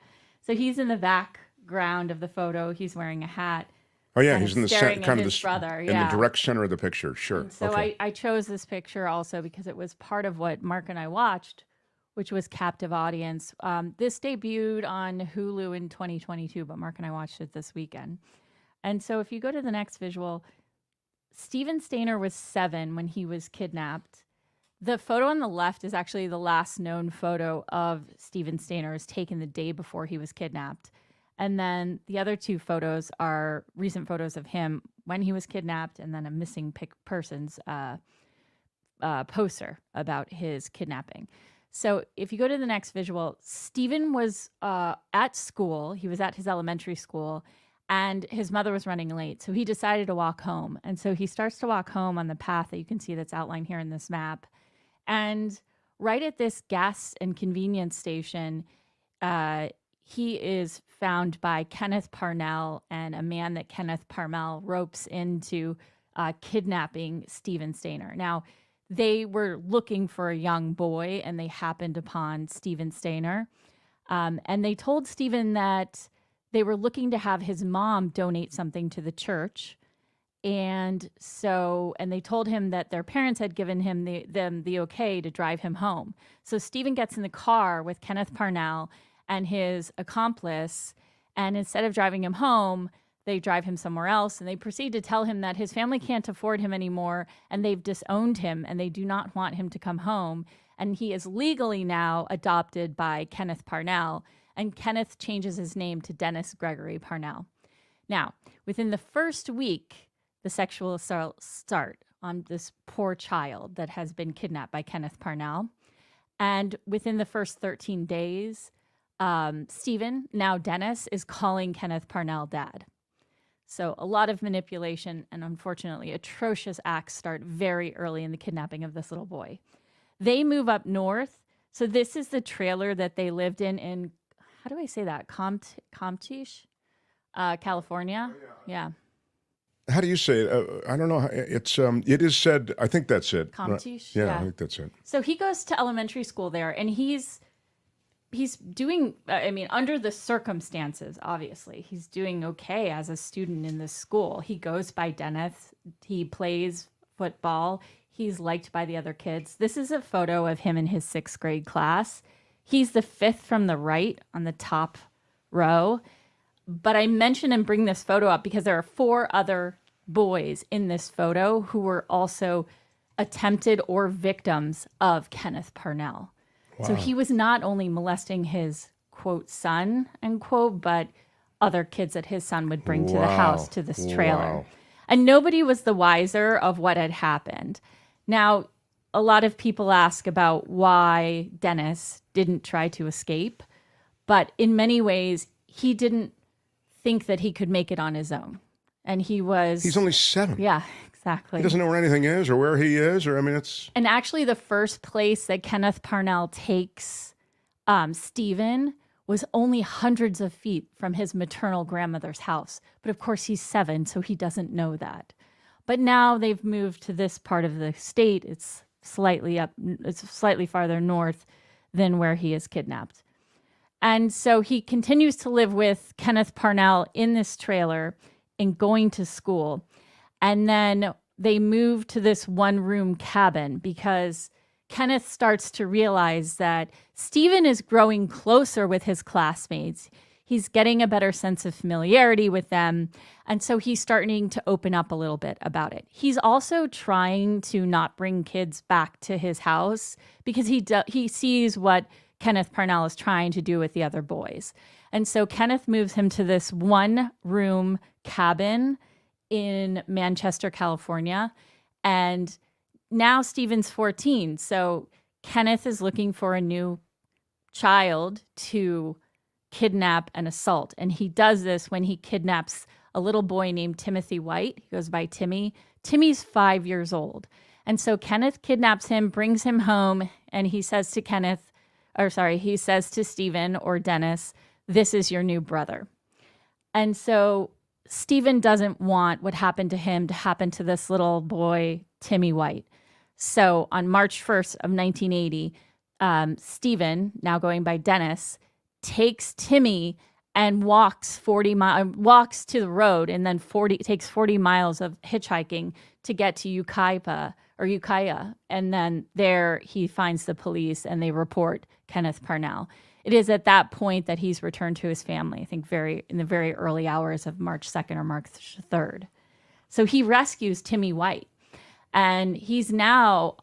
So he's in the background of the photo. He's wearing a hat. Oh yeah, he's in the brother, in the direct center of the picture. Sure. And so I chose this picture also because it was part of what Mark and I watched, which was Captive Audience. This debuted on Hulu in 2022, but Mark and I watched it this weekend. And so if you go to the next visual, Steven Stayner was 7 when he was kidnapped. The photo on the left is actually the last known photo of Steven Stayner. It was taken the day before he was kidnapped. And then the other 2 photos are recent photos of him when he was kidnapped, and then a missing persons poster about his kidnapping. So if you go to the next visual, Steven was at school. He was at his elementary school, and his mother was running late. So he decided to walk home. And so he starts to walk home on the path that you can see that's outlined here in this map. And right at this gas and convenience station, he is found by Kenneth Parnell and a man that Kenneth Parnell ropes into kidnapping Steven Stayner. Now, they were looking for a young boy, and they happened upon Steven Stayner. And they told Steven that they were looking to have his mom donate something to the church. And they told him that their parents had given him the okay to drive him home. So Steven gets in the car with Kenneth Parnell and his accomplice, and instead of driving him home, they drive him somewhere else, and they proceed to tell him that his family can't afford him anymore, and they've disowned him, and they do not want him to come home, and he is legally now adopted by Kenneth Parnell, and Kenneth changes his name to Dennis Gregory Parnell. Now, within the first week, the sexual assault start on this poor child that has been kidnapped by Kenneth Parnell, and within the first 13 days, Steven, now Dennis, is calling Kenneth Parnell dad. So a lot of manipulation and unfortunately atrocious acts start very early in the kidnapping of this little boy. They move up north. So this is the trailer that they lived in how do I say that? Comtiche, California. Yeah. How do you say it? I don't know. It is said, I think that's it. Comtiche? Yeah, I think that's it. So he goes to elementary school there, and he's doing, under the circumstances, obviously, he's doing okay as a student in this school. He goes by Dennis. He plays football. He's liked by the other kids. This is a photo of him in his 6th grade class. He's the 5th from the right on the top row. But I mention and bring this photo up because there are 4 other boys in this photo who were also attempted or victims of Kenneth Parnell. Wow. So he was not only molesting his, quote, son, end quote, but other kids that his son would bring to the house, to this trailer. Wow. And nobody was the wiser of what had happened. Now, a lot of people ask about why Dennis didn't try to escape, but in many ways, he didn't think that he could make it on his own. And he's only 7. Yeah, Exactly. He doesn't know where anything is or where he is, or I mean, it's. And actually, the first place that Kenneth Parnell takes Steven was only hundreds of feet from his maternal grandmother's house. But of course, he's 7, so he doesn't know that. But now they've moved to this part of the state. It's slightly farther north than where he is kidnapped. And so he continues to live with Kenneth Parnell in this trailer and going to school. And then they move to this one-room cabin because Kenneth starts to realize that Steven is growing closer with his classmates. He's getting a better sense of familiarity with them. And so he's starting to open up a little bit about it. He's also trying to not bring kids back to his house because he sees what Kenneth Parnell is trying to do with the other boys. And so Kenneth moves him to this one-room cabin in Manchester, California. And now Steven's 14. So Kenneth is looking for a new child to kidnap and assault. And he does this when he kidnaps a little boy named Timothy White. He goes by Timmy. Timmy's 5 years old. And so Kenneth kidnaps him, brings him home, and he says to Steven or Dennis, "This is your new brother." And so Steven doesn't want what happened to him to happen to this little boy, Timmy White. So on March 1st of 1980, Steven, now going by Dennis, takes Timmy and walks to the road, and then takes 40 miles of hitchhiking to get to Ukiah. And then there he finds the police and they report Kenneth Parnell. It is at that point that he's returned to his family, I think in the very early hours of March 2nd or March 3rd. So he rescues Timmy White. And he's now...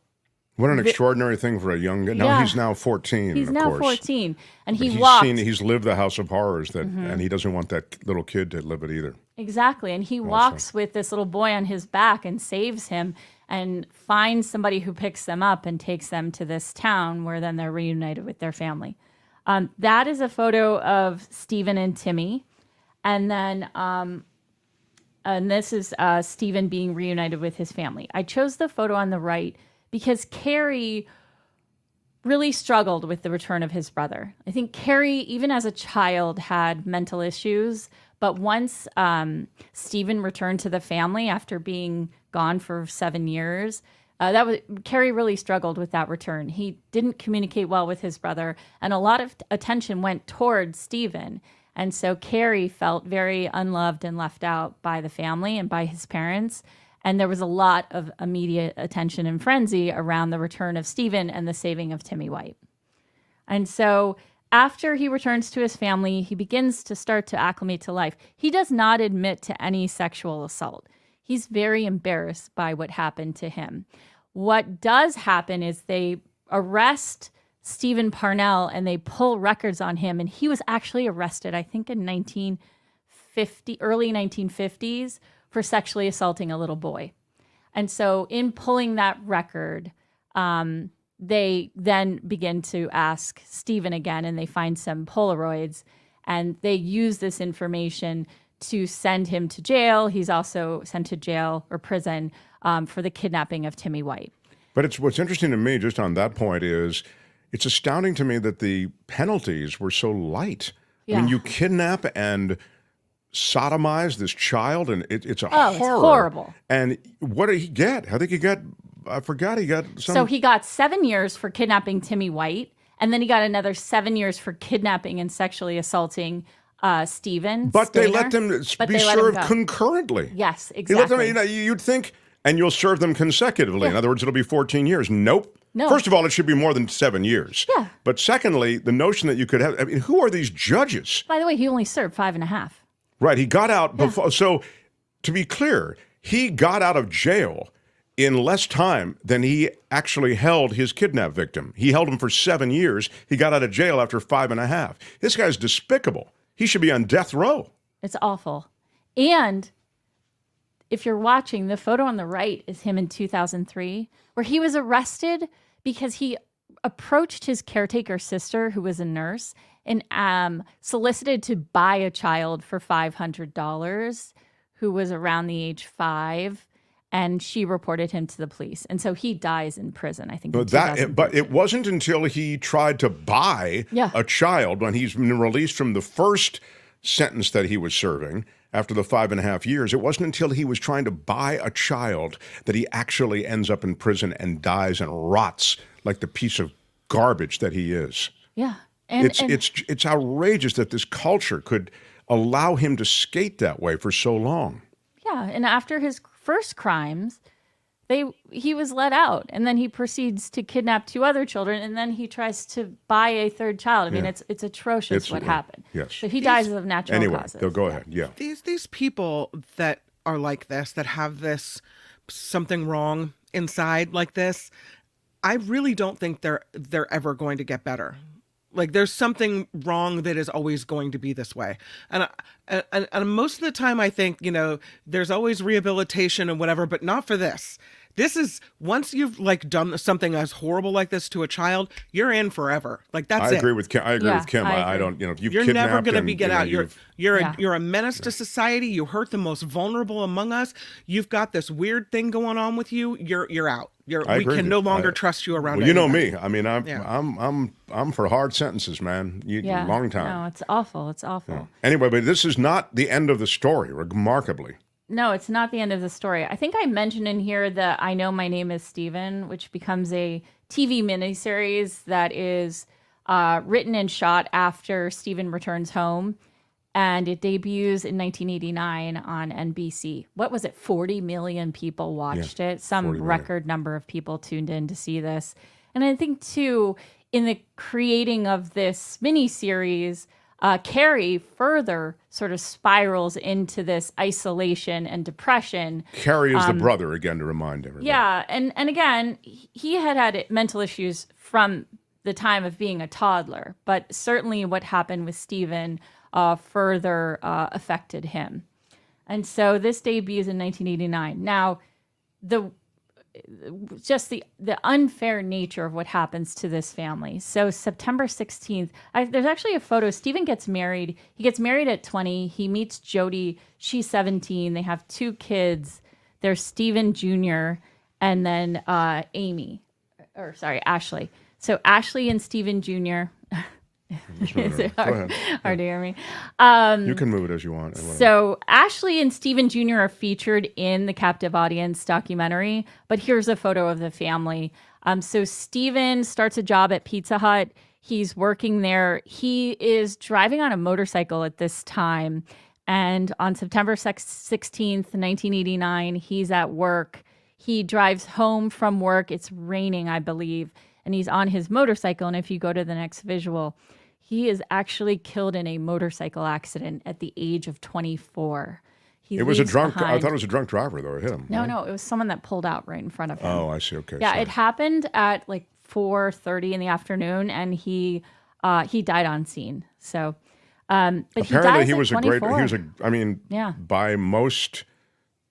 What an extraordinary thing for a young guy. Now he's now 14, He's of now course. 14. And But he's lived the house of horrors, and he doesn't want that little kid to live it either. Exactly. And he walks with this little boy on his back and saves him and finds somebody who picks them up and takes them to this town where then they're reunited with their family. That is a photo of Steven and Timmy. And then and this is Steven being reunited with his family. I chose the photo on the right because Carrie really struggled with the return of his brother. I think Carrie, even as a child, had mental issues. But once Steven returned to the family after being gone for 7 years, Carrie really struggled with that return. He didn't communicate well with his brother, and a lot of attention went towards Steven. And so Carrie felt very unloved and left out by the family and by his parents. And there was a lot of immediate attention and frenzy around the return of Steven and the saving of Timmy White. And so after he returns to his family, he begins to start to acclimate to life. He does not admit to any sexual assault. He's very embarrassed by what happened to him. What does happen is they arrest Steven Parnell and they pull records on him. And he was actually arrested, I think, in early 1950s for sexually assaulting a little boy. And so in pulling that record, they then begin to ask Steven again, and they find some Polaroids, and they use this information to send him to jail. He's also sent to jail or prison for the kidnapping of Timmy White. But what's interesting to me, just on that point, is it's astounding to me that the penalties were so light. Yeah. I mean, you kidnap and sodomize this child, and it's a horror. It's horrible. And what did he get? I think he got some... So he got 7 years for kidnapping Timmy White, and then he got another 7 years for kidnapping and sexually assaulting Steven. But Stayner, they let them be served concurrently. Yes, exactly. You'd think, and you'll serve them consecutively. Yeah. In other words, it'll be 14 years. Nope. No. First of all, it should be more than 7 years. Yeah. But secondly, the notion that you could have... I mean, who are these judges? By the way, he only served 5.5. Right. He got out before. So, to be clear, he got out of jail in less time than he actually held his kidnap victim. He held him for 7 years. He got out of jail after 5.5. This guy's despicable. He should be on death row. It's awful. And if you're watching, the photo on the right is him in 2003, where he was arrested because he approached his caretaker sister, who was a nurse, and solicited to buy a child for $500 who was around the age 5. and she reported him to the police. And so he dies in prison, I think. But it wasn't until he tried to buy a child, when he's been released from the first sentence that he was serving after the 5.5 years, it wasn't until he was trying to buy a child that he actually ends up in prison and dies and rots like the piece of garbage that he is. Yeah. It's outrageous that this culture could allow him to skate that way for so long. Yeah, and after his first crimes, he was let out, and then he proceeds to kidnap 2 other children, and then he tries to buy a 3rd child. I mean, it's atrocious what happened. Yes. So he dies of natural causes. Anyway, go ahead. Yeah. These people that are like this, that have this something wrong inside like this, I really don't think they're ever going to get better. Like, there's something wrong that is always going to be this way. And most of the time I think, there's always rehabilitation and whatever, but not for this. This is, once you've done something as horrible like this to a child, you're in forever. Like, that's it. I agree with Kim. I don't, you're never going to get out. You're a menace to society. You hurt the most vulnerable among us. You've got this weird thing going on with you. You're out. We can no longer trust you around. Well, you know me. I mean, I'm for hard sentences, man. Long time. No, it's awful. It's awful. Yeah. Anyway, but this is not the end of the story, remarkably. No, it's not the end of the story. I think I mentioned in here that I Know My Name is Steven, which becomes a TV miniseries that is written and shot after Steven returns home. And it debuts in 1989 on NBC. What was it? 40 million people watched it. Some record number of people tuned in to see this. And I think, too, in the creating of this miniseries, Carrie further sort of spirals into this isolation and depression. Carrie is the brother, again, to remind everybody. Yeah, and again, he had mental issues from the time of being a toddler, but certainly what happened with Steven further affected him. And so this debuts in 1989. Now, the unfair nature of what happens to this family. So September 16th, there's actually a photo. Steven gets married. He gets married at 20. He meets Jody. She's 17. They have 2 kids. There's Steven Jr. and then Ashley. So Ashley and Steven Jr. Is it hard to hear me? You can move it as you want. So Ashley and Steven Jr. are featured in the Captive Audience documentary, but here's a photo of the family. So Steven starts a job at Pizza Hut. He's working there. He is driving on a motorcycle at this time. And on September 16th, 1989, he's at work. He drives home from work. It's raining, I believe. And he's on his motorcycle. And if you go to the next visual, he is actually killed in a motorcycle accident at the age of 24. It was a drunk. I thought it was a drunk driver, though. It hit him. No, it was someone that pulled out right in front of him. Oh, I see. Okay. Yeah, it happened at 4:30 in the afternoon, and he died on scene. So, but apparently he was a great. By most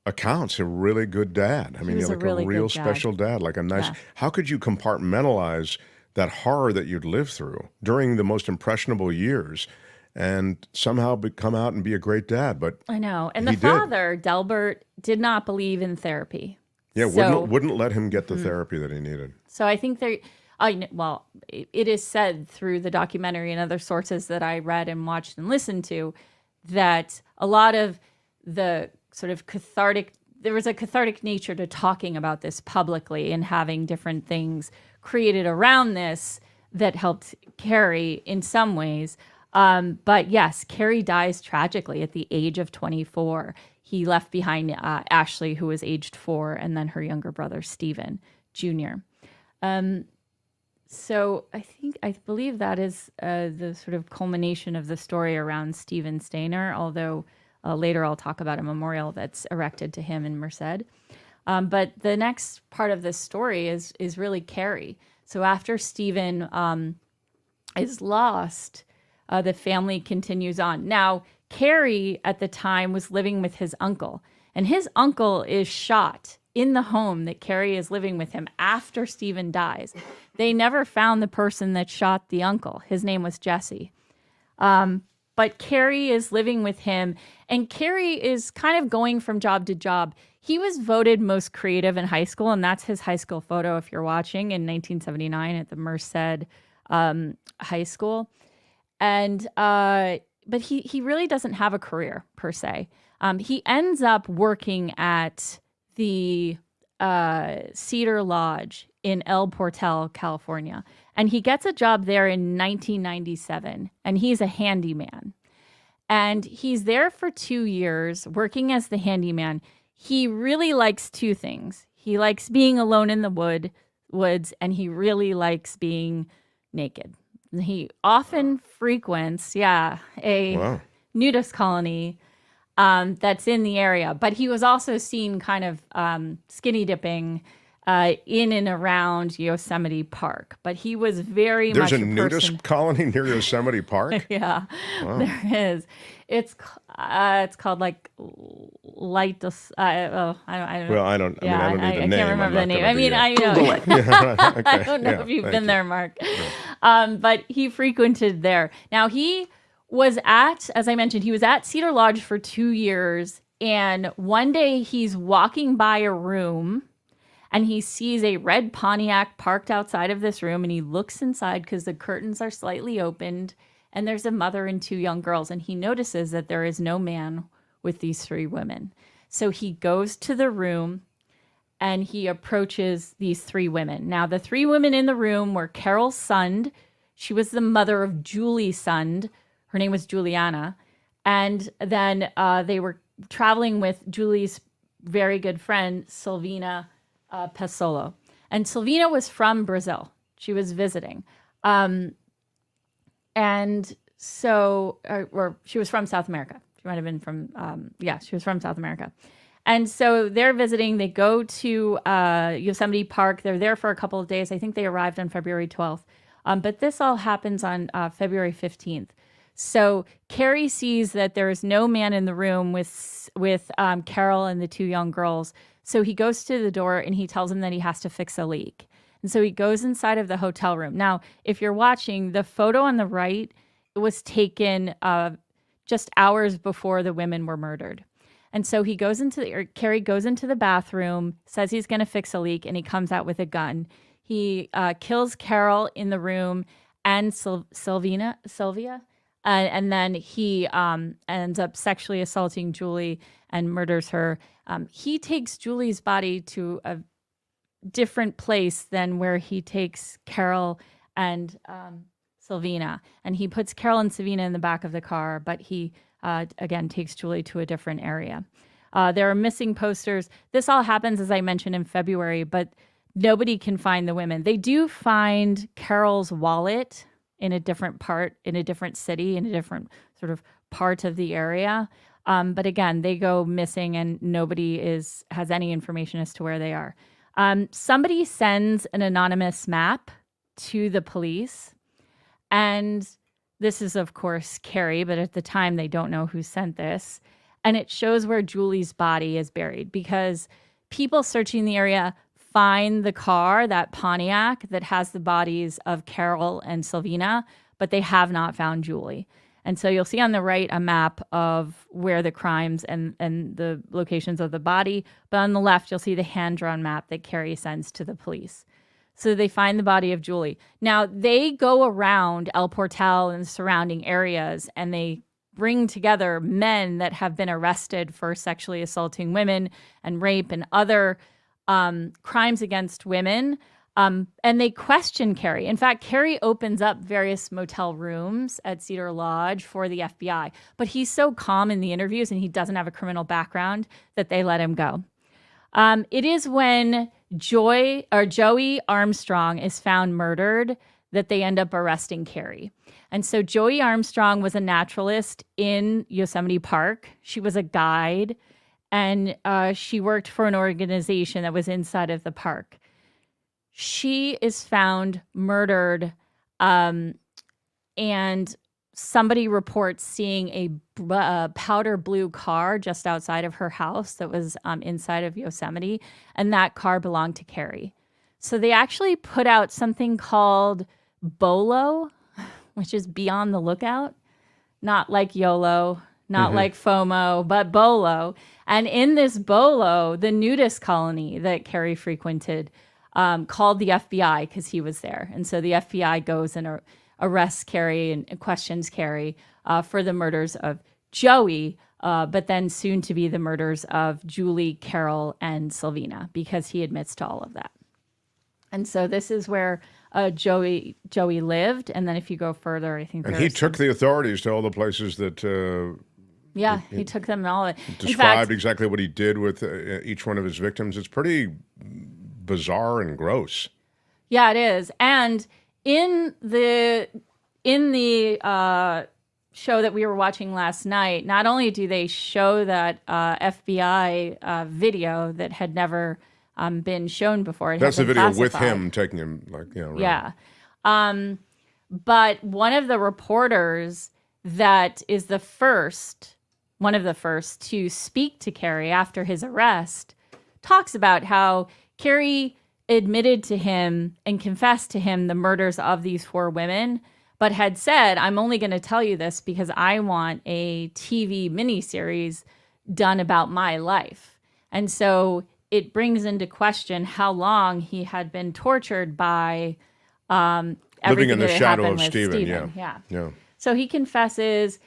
accounts, a really good dad. I mean, he was a real special dad, like a nice. Yeah. How could you compartmentalize that horror that you'd lived through during the most impressionable years and somehow come out and be a great dad? But I know. And the father, Delbert, did not believe in therapy. Yeah, wouldn't let him get the therapy that he needed. So I think it is said through the documentary and other sources that I read and watched and listened to that a lot of the sort of there was a cathartic nature to talking about this publicly and having different things created around this that helped Carrie in some ways. But yes, Carrie dies tragically at the age of 24. He left behind Ashley, who was aged 4, and then her younger brother, Steven Jr. So I believe that is the sort of culmination of the story around Steven Stayner, although later I'll talk about a memorial that's erected to him in Merced. But the next part of this story is really Carrie. So after Steven is lost, the family continues on. Now, Carrie at the time was living with his uncle, and his uncle is shot in the home that Carrie is living with him after Steven dies. They never found the person that shot the uncle. His name was Jesse. But But Carrie is living with him, and Carrie is kind of going from job to job. He was voted most creative in high school, and that's his high school photo if you're watching in 1979 at the Merced High School. And but he really doesn't have a career per se. He ends up working at the Cedar Lodge in El Portal, California. And he gets a job there in 1997, and he's a handyman. And he's there for 2 years working as the handyman. He really likes two things. He likes being alone in the woods, and he really likes being naked. He often frequents, a nudist colony that's in the area. But he was also seen kind of skinny dipping in and around Yosemite Park. But he was very much a nudist colony near Yosemite Park? Yeah, there is. It's called like Light. I don't. Well, I don't. Yeah, I don't need the name. I can't remember the name. I mean, I know. I don't know if you've been there, Mark. But he frequented there. Now he was as I mentioned, he was at Cedar Lodge for 2 years, and one day he's walking by a room. And he sees a red Pontiac parked outside of this room, and he looks inside because the curtains are slightly opened, and there's a mother and 2 young girls, and he notices that there is no man with these 3 women. So he goes to the room, and he approaches these 3 women. Now, the 3 women in the room were Carol Sund. She was the mother of Julie Sund. Her name was Juliana. And then they were traveling with Julie's very good friend, Silvina Pesolo. And Silvina was from Brazil. She was visiting. And so, or she was from South America. She might have been from, she was from South America. And so they're visiting. They go to Yosemite Park. They're there for a couple of days. I think they arrived on February 12th. But this all happens on February 15th. So Carrie sees that there is no man in the room with Carol and the 2 young girls. So he goes to the door and he tells him that he has to fix a leak. And so he goes inside of the hotel room. Now, if you're watching, the photo on the right was taken just hours before the women were murdered. And so Carrie goes into the bathroom, says he's going to fix a leak, and he comes out with a gun. He kills Carol in the room and Sylvia, and then he ends up sexually assaulting Julie and murders her. He takes Julie's body to a different place than where he takes Carol and Silvina. And he puts Carol and Silvina in the back of the car, but he, again, takes Julie to a different area. There are missing posters. This all happens, as I mentioned, in February, but nobody can find the women. They do find Carol's wallet in a different city, in a different sort of part of the area. But again, they go missing and nobody has any information as to where they are. Somebody sends an anonymous map to the police. And this is, of course, Carrie, but at the time they don't know who sent this. And it shows where Julie's body is buried because people searching the area find the car, that Pontiac, that has the bodies of Carol and Silvina, but they have not found Julie. And so you'll see on the right a map of where the crimes and the locations of the body. But on the left, you'll see the hand-drawn map that Carrie sends to the police. So they find the body of Julie. Now, they go around El Portal and surrounding areas, and they bring together men that have been arrested for sexually assaulting women and rape and other crimes against women. And they question Carrie. In fact, Carrie opens up various motel rooms at Cedar Lodge for the FBI. But he's so calm in the interviews and he doesn't have a criminal background that they let him go. It is when Joey Armstrong is found murdered that they end up arresting Carrie. And so Joey Armstrong was a naturalist in Yosemite Park. She was a guide, and she worked for an organization that was inside of the park. She is found murdered, and somebody reports seeing a powder blue car just outside of her house that was inside of Yosemite, and that car belonged to Carrie. So they actually put out something called BOLO, which is Be on the Lookout. not like YOLO, not like FOMO, but BOLO. And in this BOLO, the nudist colony that Carrie frequented called the FBI because he was there. And so the FBI goes and arrests Carrie and questions Carrie for the murders of Joey, but then soon to be the murders of Julie, Carol, and Sylvina, because he admits to all of that. And so this is where Joey lived. And then if you go further, I think he took the authorities to all the places that... he took them all of it. Described exactly what he did with each one of his victims. It's pretty bizarre and gross. Yeah, it is. And in the show that we were watching last night, not only do they show that FBI video that had never been shown before. That's the video classified. with him taking him, like, you know. Really. Yeah. But one of the reporters that is one of the first to speak to Carrie after his arrest talks about how Carrie admitted to him and confessed to him the murders of these 4 women, but had said, I'm only going to tell you this because I want a TV miniseries done about my life. And so it brings into question how long he had been tortured by living in the that shadow happened of with Steven. Yeah. So he confesses,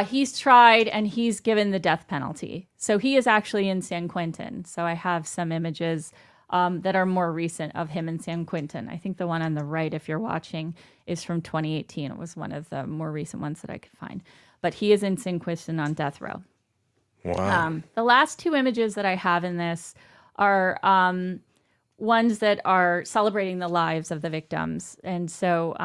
he's tried, and he's given the death penalty. So he is actually in San Quentin. So I have some images that are more recent of him in San Quentin. I think the one on the right, if you're watching, is from 2018. It was one of the more recent ones that I could find. But he is in San Quentin on death row. Wow. The last 2 images that I have in this are ones that are celebrating the lives of the victims. And so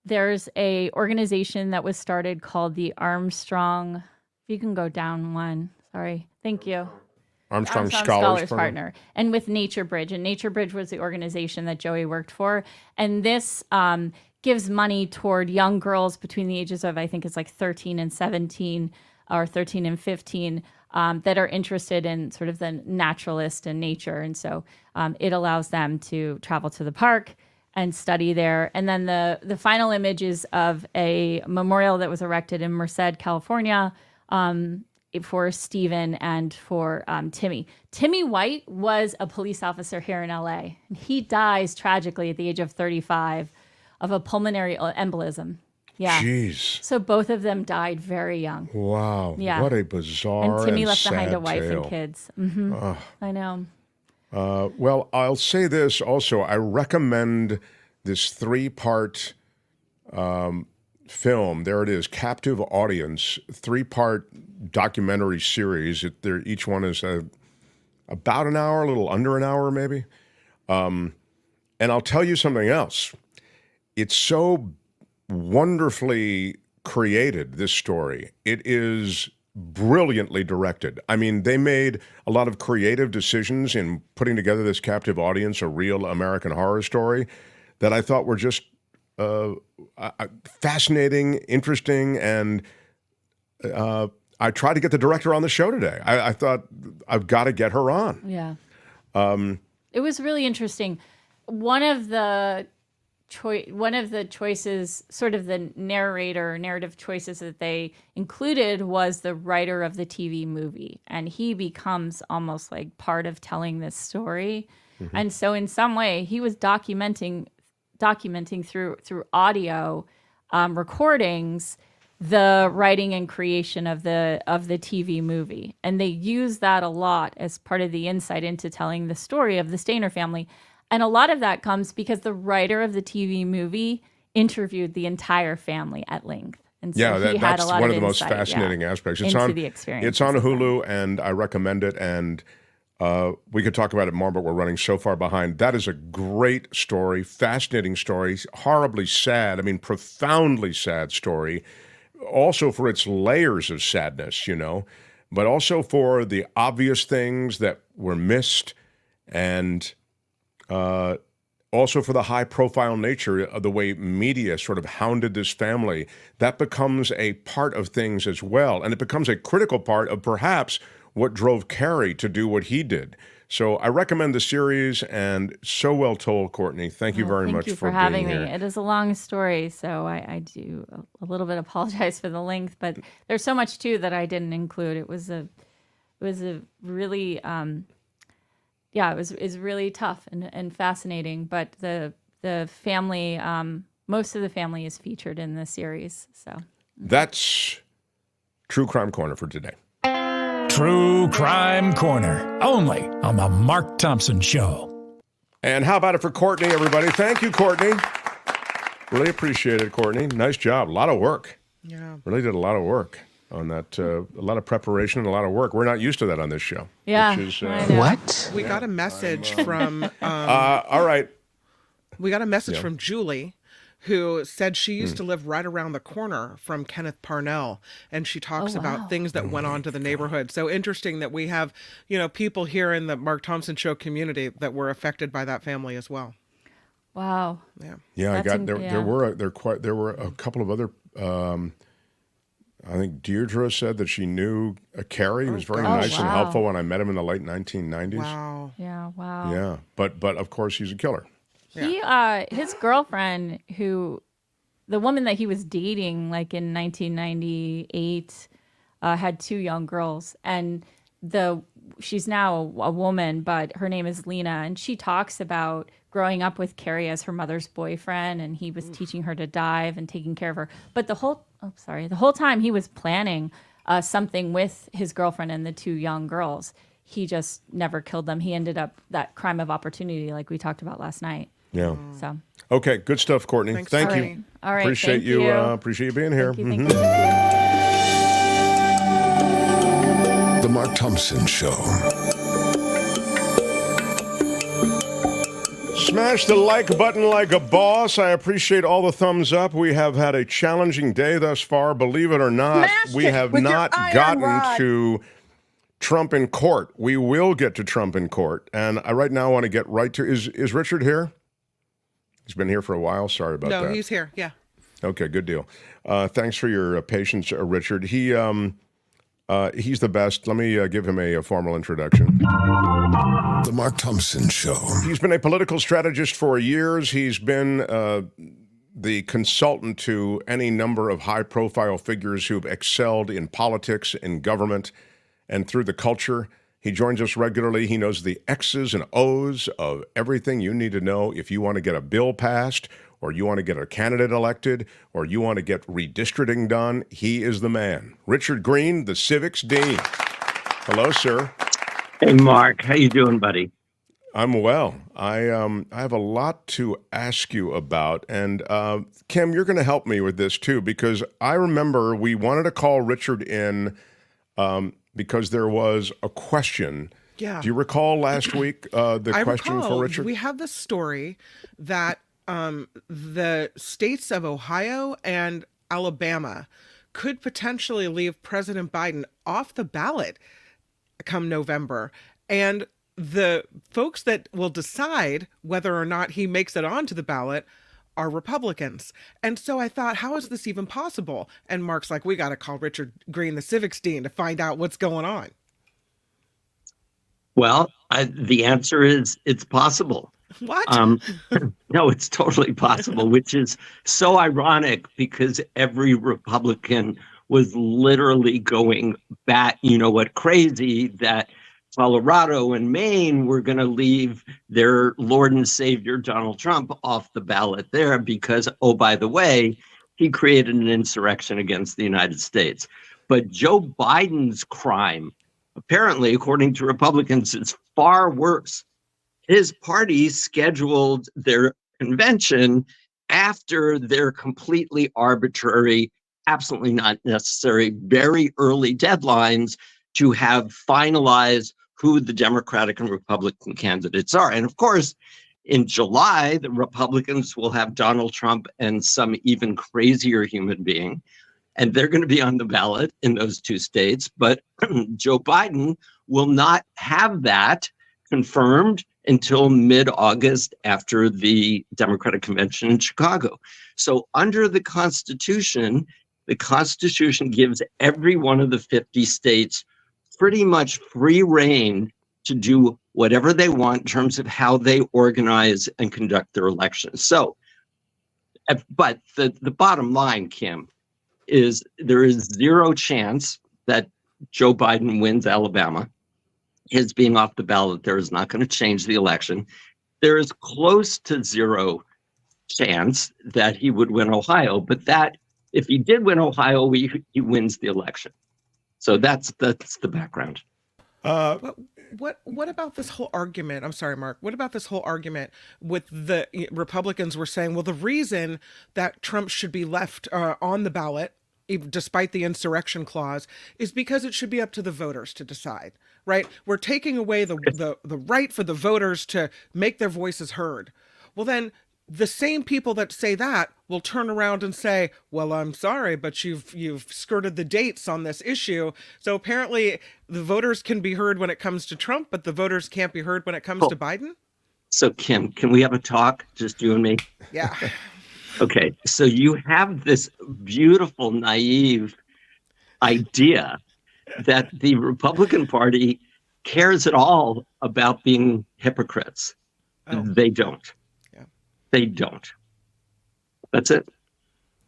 there's a organization that was started called the Armstrong. If you can go down one. Sorry. Thank you. Armstrong Scholars Partner. And with Nature Bridge. And Nature Bridge was the organization that Joey worked for. And this gives money toward young girls between the ages of, I think it's like 13 and 17 or 13 and 15 that are interested in sort of the naturalist and nature. And so it allows them to travel to the park and study there. And then the final image is of a memorial that was erected in Merced, California, for Steven and for Timmy. Timmy White was a police officer here in LA. And he dies tragically at the age of 35 of a pulmonary embolism. Yeah. Jeez. So both of them died very young. Wow. Yeah. What a bizarre and Timmy left sad behind a wife tale. and kids. I know. Well, I'll say this also. I recommend this 3-part film. There it is, Captive Audience, 3-part documentary series. Each one is about an hour, a little under an hour maybe. And I'll tell you something else. It's so wonderfully created, this story. It is brilliantly directed. I mean, they made a lot of creative decisions in putting together this Captive Audience, a real American horror story, that I thought were just fascinating, interesting, and I tried to get the director on the show today. I thought, I've got to get her on. Yeah. It was really interesting. One of the choices, sort of the narrative choices that they included was the writer of the TV movie. And he becomes almost like part of telling this story. Mm-hmm. And so in some way he was documenting through audio recordings the writing and creation of the TV movie. And they use that a lot as part of the insight into telling the story of the Stayner family. And a lot of that comes because the writer of the TV movie interviewed the entire family at length. And so that's one of the most fascinating aspects. It's into on the experience. It's on Hulu, and I recommend it. And we could talk about it more, but we're running so far behind. That is a great story, fascinating story, horribly sad. I mean, profoundly sad story. Also for its layers of sadness, but also for the obvious things that were missed, and also for the high-profile nature of the way media sort of hounded this family. That becomes a part of things as well, and it becomes a critical part of perhaps what drove Carrie to do what he did. So I recommend the series, and so well told, Courtney. Thank you very much Thank you for having being me. here. It is a long story, so I do a little bit apologize for the length, but there's so much too that I didn't include. It was a really it was really tough and fascinating. But the family, most of the family is featured in the series. So that's True Crime Corner for today. True Crime Corner, only on the Mark Thompson Show. And how about it for Courtney, everybody? Thank you, Courtney. Really appreciate it, Courtney. Nice job. A lot of work. Yeah. Really did a lot of work on that. A lot of preparation and a lot of work. We're not used to that on this show. yeah, Which is, I know. What? We got a message from all right. we got a message from Julie, who said she used to live right around the corner from Kenneth Parnell, and she talks about things that went on to the neighborhood. So interesting that we have, people here in the Mark Thompson Show community that were affected by that family as well. Wow. Yeah, That's there were a couple of other. I think Deirdre said that she knew Carrie. He was very nice and helpful when I met him in the late 1990s. Wow. Yeah. Wow. Yeah, but of course he's a killer. He, his girlfriend, the woman that he was dating, like in 1998, had 2 young girls, and she's now a woman, but her name is Lena, and she talks about growing up with Carrie as her mother's boyfriend, and he was teaching her to dive and taking care of her. But the whole time he was planning something with his girlfriend and the 2 young girls. He just never killed them. He ended up that crime of opportunity, like we talked about last night. Yeah. So. Okay, good stuff, Courtney. Thank you. All right. Appreciate thank you. Appreciate you being here. Thank you. The Mark Thompson Show. Smash the like button like a boss. I appreciate all the thumbs up. We have had a challenging day thus far. Believe it or not, we have not gotten to Trump in court. We will get to Trump in court. And I right now want to get right to, is Richard here? He's been here for a while. Sorry about that. No, he's here. Yeah. Okay, good deal. Thanks for your patience, Richard. He's the best. Let me give him a formal introduction. The Mark Thompson Show. He's been a political strategist for years. He's been the consultant to any number of high-profile figures who've excelled in politics, in government, and through the culture. He joins us regularly. He knows the X's and O's of everything you need to know if you want to get a bill passed, or you want to get a candidate elected, or you want to get redistricting done. He is the man. Richard Greene, the Civics Dean. Hello, sir. Hey, Mark. How you doing, buddy? I'm well. I have a lot to ask you about. And Kim, you're going to help me with this, too, because I remember we wanted to call Richard in because there was a question. Yeah. Do you recall last week the question for Richard? We have the story that the states of Ohio and Alabama could potentially leave President Biden off the ballot come November. And the folks that will decide whether or not he makes it onto the ballot are Republicans. And so I thought, how is this even possible? And Mark's like, we got to call Richard Greene, the Civics Dean, to find out what's going on. Well, the answer is it's possible. What? No, it's totally possible, which is so ironic because every Republican was literally going crazy that Colorado and Maine were going to leave their Lord and Savior Donald Trump off the ballot there because, oh, by the way, he created an insurrection against the United States. But Joe Biden's crime, apparently, according to Republicans, is far worse. His party scheduled their convention after their completely arbitrary, absolutely not necessary, very early deadlines to have finalized who the Democratic and Republican candidates are. And of course, in July, the Republicans will have Donald Trump and some even crazier human being, and they're going to be on the ballot in those 2 states. But Joe Biden will not have that confirmed until mid-August after the Democratic convention in Chicago. So under the Constitution gives every one of the 50 states pretty much free rein to do whatever they want in terms of how they organize and conduct their elections. So, but the bottom line, Kim, is there is zero chance that Joe Biden wins Alabama. His being off the ballot there is not going to change the election. There is close to zero chance that he would win Ohio, but that if he did win Ohio, he wins the election. So that's the background. What about this whole argument? I'm sorry, Mark. What about this whole argument with the Republicans were saying, well, the reason that Trump should be left on the ballot, despite the insurrection clause, is because it should be up to the voters to decide, right? We're taking away the right for the voters to make their voices heard. Well, then the same people that say that will turn around and say, well, I'm sorry, but you've skirted the dates on this issue. So apparently the voters can be heard when it comes to Trump, but the voters can't be heard when it comes to Biden. So Kim, can we have a talk, just you and me? Yeah. Okay. So you have this beautiful, naive idea that the Republican Party cares at all about being hypocrites. Oh. They don't. They don't. That's it.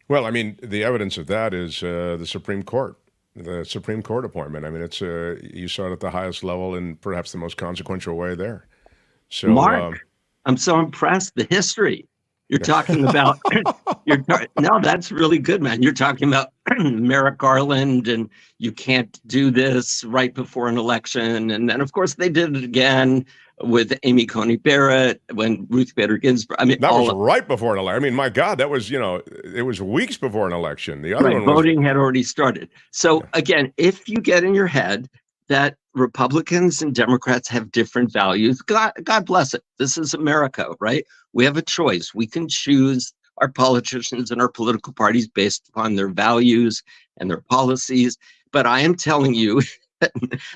Well, I mean, the evidence of that is the Supreme Court appointment. I mean, it's you saw it at the highest level in perhaps the most consequential way there. So, Mark, I'm so impressed. The history you're talking about. No, that's really good, man. You're talking about Merrick Garland, and you can't do this right before an election, and then of course they did it again with Amy Coney Barrett, when Ruth Bader Ginsburg. I mean, that was right before an election. I mean, my God, that was, it was weeks before an election. The other one was... voting had already started. So again, if you get in your head that Republicans and Democrats have different values, God bless it. This is America, right? We have a choice. We can choose our politicians and our political parties based upon their values and their policies. But I am telling you that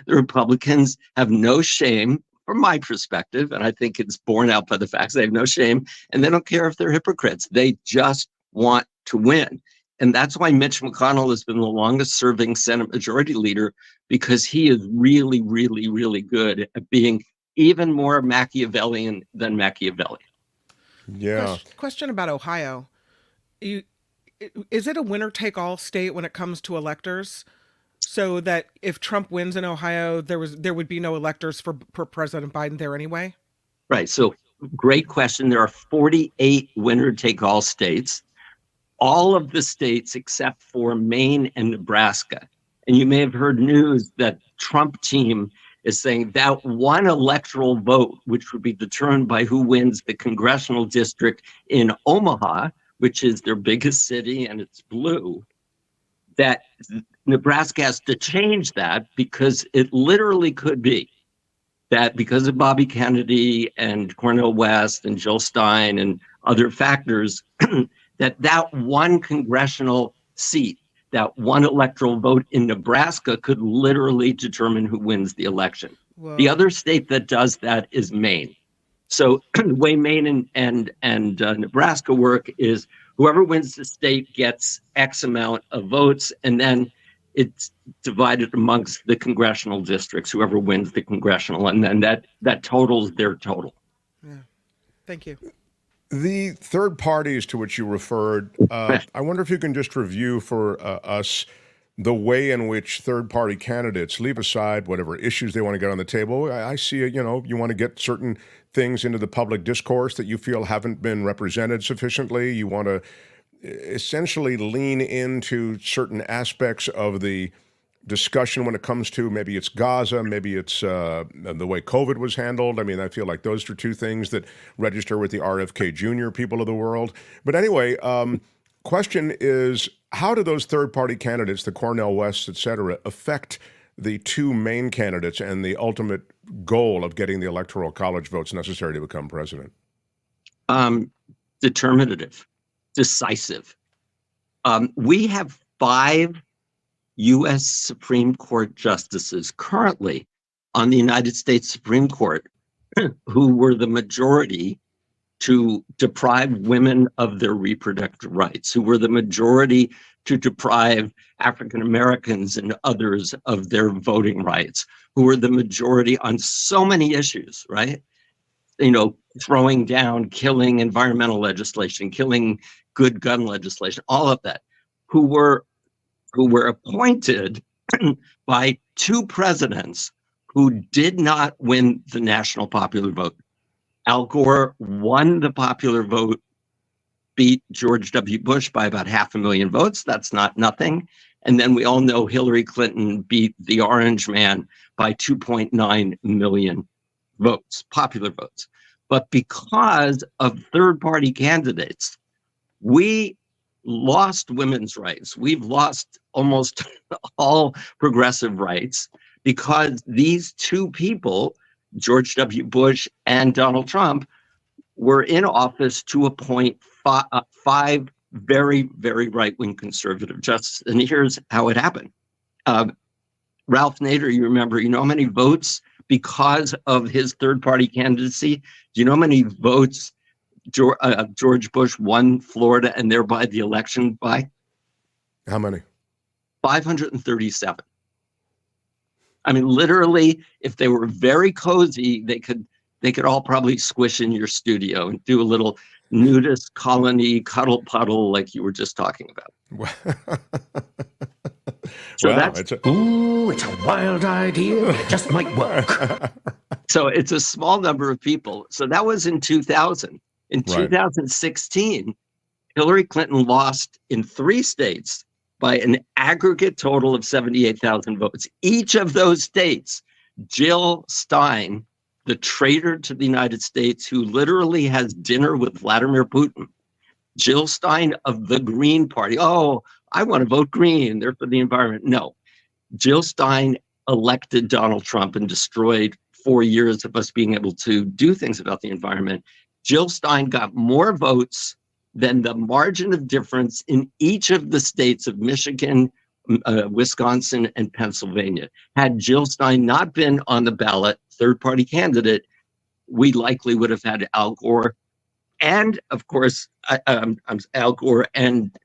the Republicans have no shame, from my perspective, and I think it's borne out by the facts. They have no shame, and they don't care if they're hypocrites. They just want to win. And that's why Mitch McConnell has been the longest serving Senate Majority Leader, because he is really, really, really good at being even more Machiavellian than Machiavelli. Yeah. Question about Ohio. Is it a winner-take-all state when it comes to electors? So that if Trump wins in Ohio, there would be no electors for President Biden there anyway? Right. So great question. There are 48 winner-take-all states. All of the states except for Maine and Nebraska. And you may have heard news that Trump team is saying that one electoral vote, which would be determined by who wins the congressional district in Omaha, which is their biggest city and it's blue, that Nebraska has to change that, because it literally could be that because of Bobby Kennedy and Cornel West and Jill Stein and other factors, that one congressional seat, that one electoral vote in Nebraska could literally determine who wins the election. Whoa. The other state that does that is Maine. So the way Maine and Nebraska work is whoever wins the state gets X amount of votes, and then it's divided amongst the congressional districts, whoever wins the congressional, and then that totals their total. Yeah. Thank you. The third parties to which you referred, I wonder if you can just review for us the way in which third-party candidates leave aside whatever issues they want to get on the table. I see, you want to get certain things into the public discourse that you feel haven't been represented sufficiently. You want to essentially lean into certain aspects of the discussion when it comes to maybe it's Gaza, maybe it's the way COVID was handled. I mean, I feel like those are two things that register with the RFK Jr. people of the world. But anyway, question is, how do those third-party candidates, the Cornel Wests, et cetera, affect the two main candidates and the ultimate goal of getting the Electoral College votes necessary to become president? Determinative, decisive. We have 5 U.S. Supreme Court justices currently on the United States Supreme Court who were the majority to deprive women of their reproductive rights, who were the majority to deprive African Americans and others of their voting rights, who were the majority on so many issues, right? Throwing down, killing environmental legislation, killing good gun legislation, all of that, who were appointed by two presidents who did not win the national popular vote. Al Gore won the popular vote, beat George W. Bush by about 500,000 votes. That's not nothing. And then we all know Hillary Clinton beat the Orange Man by 2.9 million votes, popular votes. But because of third-party candidates, we lost women's rights. We've lost almost all progressive rights because these two people, George W. Bush and Donald Trump, were in office to appoint five very, very right-wing conservative justices. And here's how it happened. Ralph Nader, you remember, how many votes because of his third-party candidacy? Do you know how many votes George Bush won Florida and thereby the election by? How many? 537. I mean, literally, if they were very cozy, they could all probably squish in your studio and do a little nudist colony cuddle puddle like you were just talking about. So wow, it's a wild idea. It just might work. So it's a small number of people. So that was in 2000. In 2016, Hillary Clinton lost in 3 states by an aggregate total of 78,000 votes. Each of those states, Jill Stein, the traitor to the United States, who literally has dinner with Vladimir Putin, Jill Stein of the Greene Party. Oh, I want to vote Green. They're for the environment. No. Jill Stein elected Donald Trump and destroyed 4 years of us being able to do things about the environment. Jill Stein got more votes than the margin of difference in each of the states of Michigan, Wisconsin, and Pennsylvania. Had Jill Stein not been on the ballot, third-party candidate, we likely would have had Al Gore and, of course, Al Gore and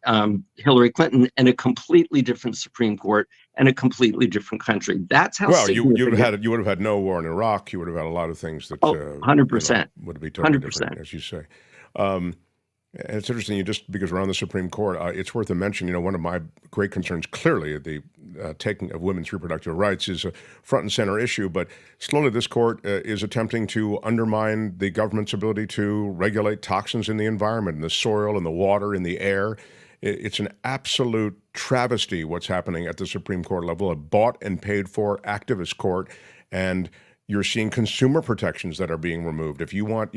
Hillary Clinton, and a completely different Supreme Court and a completely different country. That's how. Well, you would have had no war in Iraq. You would have had a lot of things that 100% would be totally 100%. different, as you say. And it's interesting, just because we're on the Supreme Court, it's worth a mention. One of my great concerns, clearly, the taking of women's reproductive rights is a front and center issue. But slowly, this court is attempting to undermine the government's ability to regulate toxins in the environment, in the soil, in the water, in the air. It's an absolute travesty what's happening at the Supreme Court level, a bought and paid for activist court. And you're seeing consumer protections that are being removed. If you want,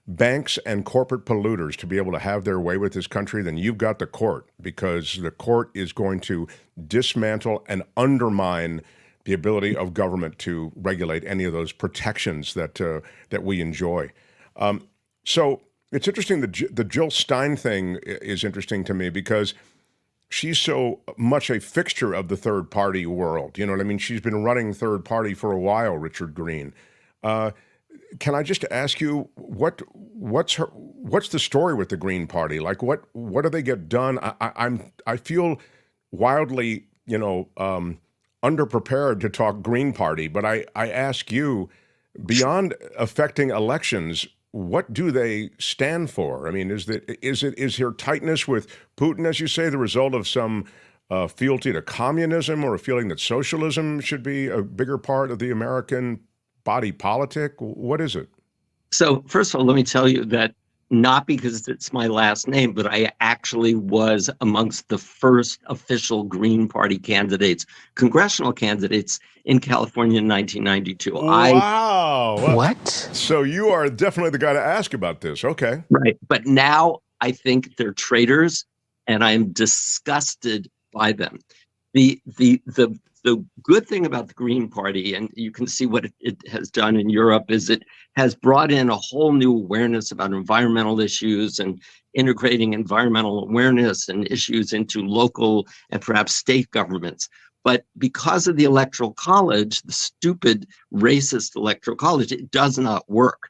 banks and corporate polluters to be able to have their way with this country, then you've got the court, because the court is going to dismantle and undermine the ability of government to regulate any of those protections that we enjoy. So it's interesting, the Jill Stein thing is interesting to me because she's so much a fixture of the third-party world. You know what I mean? She's been running third-party for a while, Richard Greene. Can I just ask you, what's the story with the Green Party? Like, what do they get done? I feel wildly, underprepared to talk Green Party, but I ask you, beyond affecting elections, what do they stand for? I mean, is here tightness with Putin, as you say, the result of some fealty to communism, or a feeling that socialism should be a bigger part of the American body politic? What is it? So first of all, let me tell you that not because it's my last name, but I actually was amongst the first official Green Party candidates, congressional candidates in California in 1992. Wow. What? So you are definitely the guy to ask about this. Okay. Right. But now I think they're traitors, and I'm disgusted by them. The good thing about the Green Party, and you can see what it has done in Europe, is it has brought in a whole new awareness about environmental issues and integrating environmental awareness and issues into local and perhaps state governments. But because of the Electoral College, the stupid, racist Electoral College, it does not work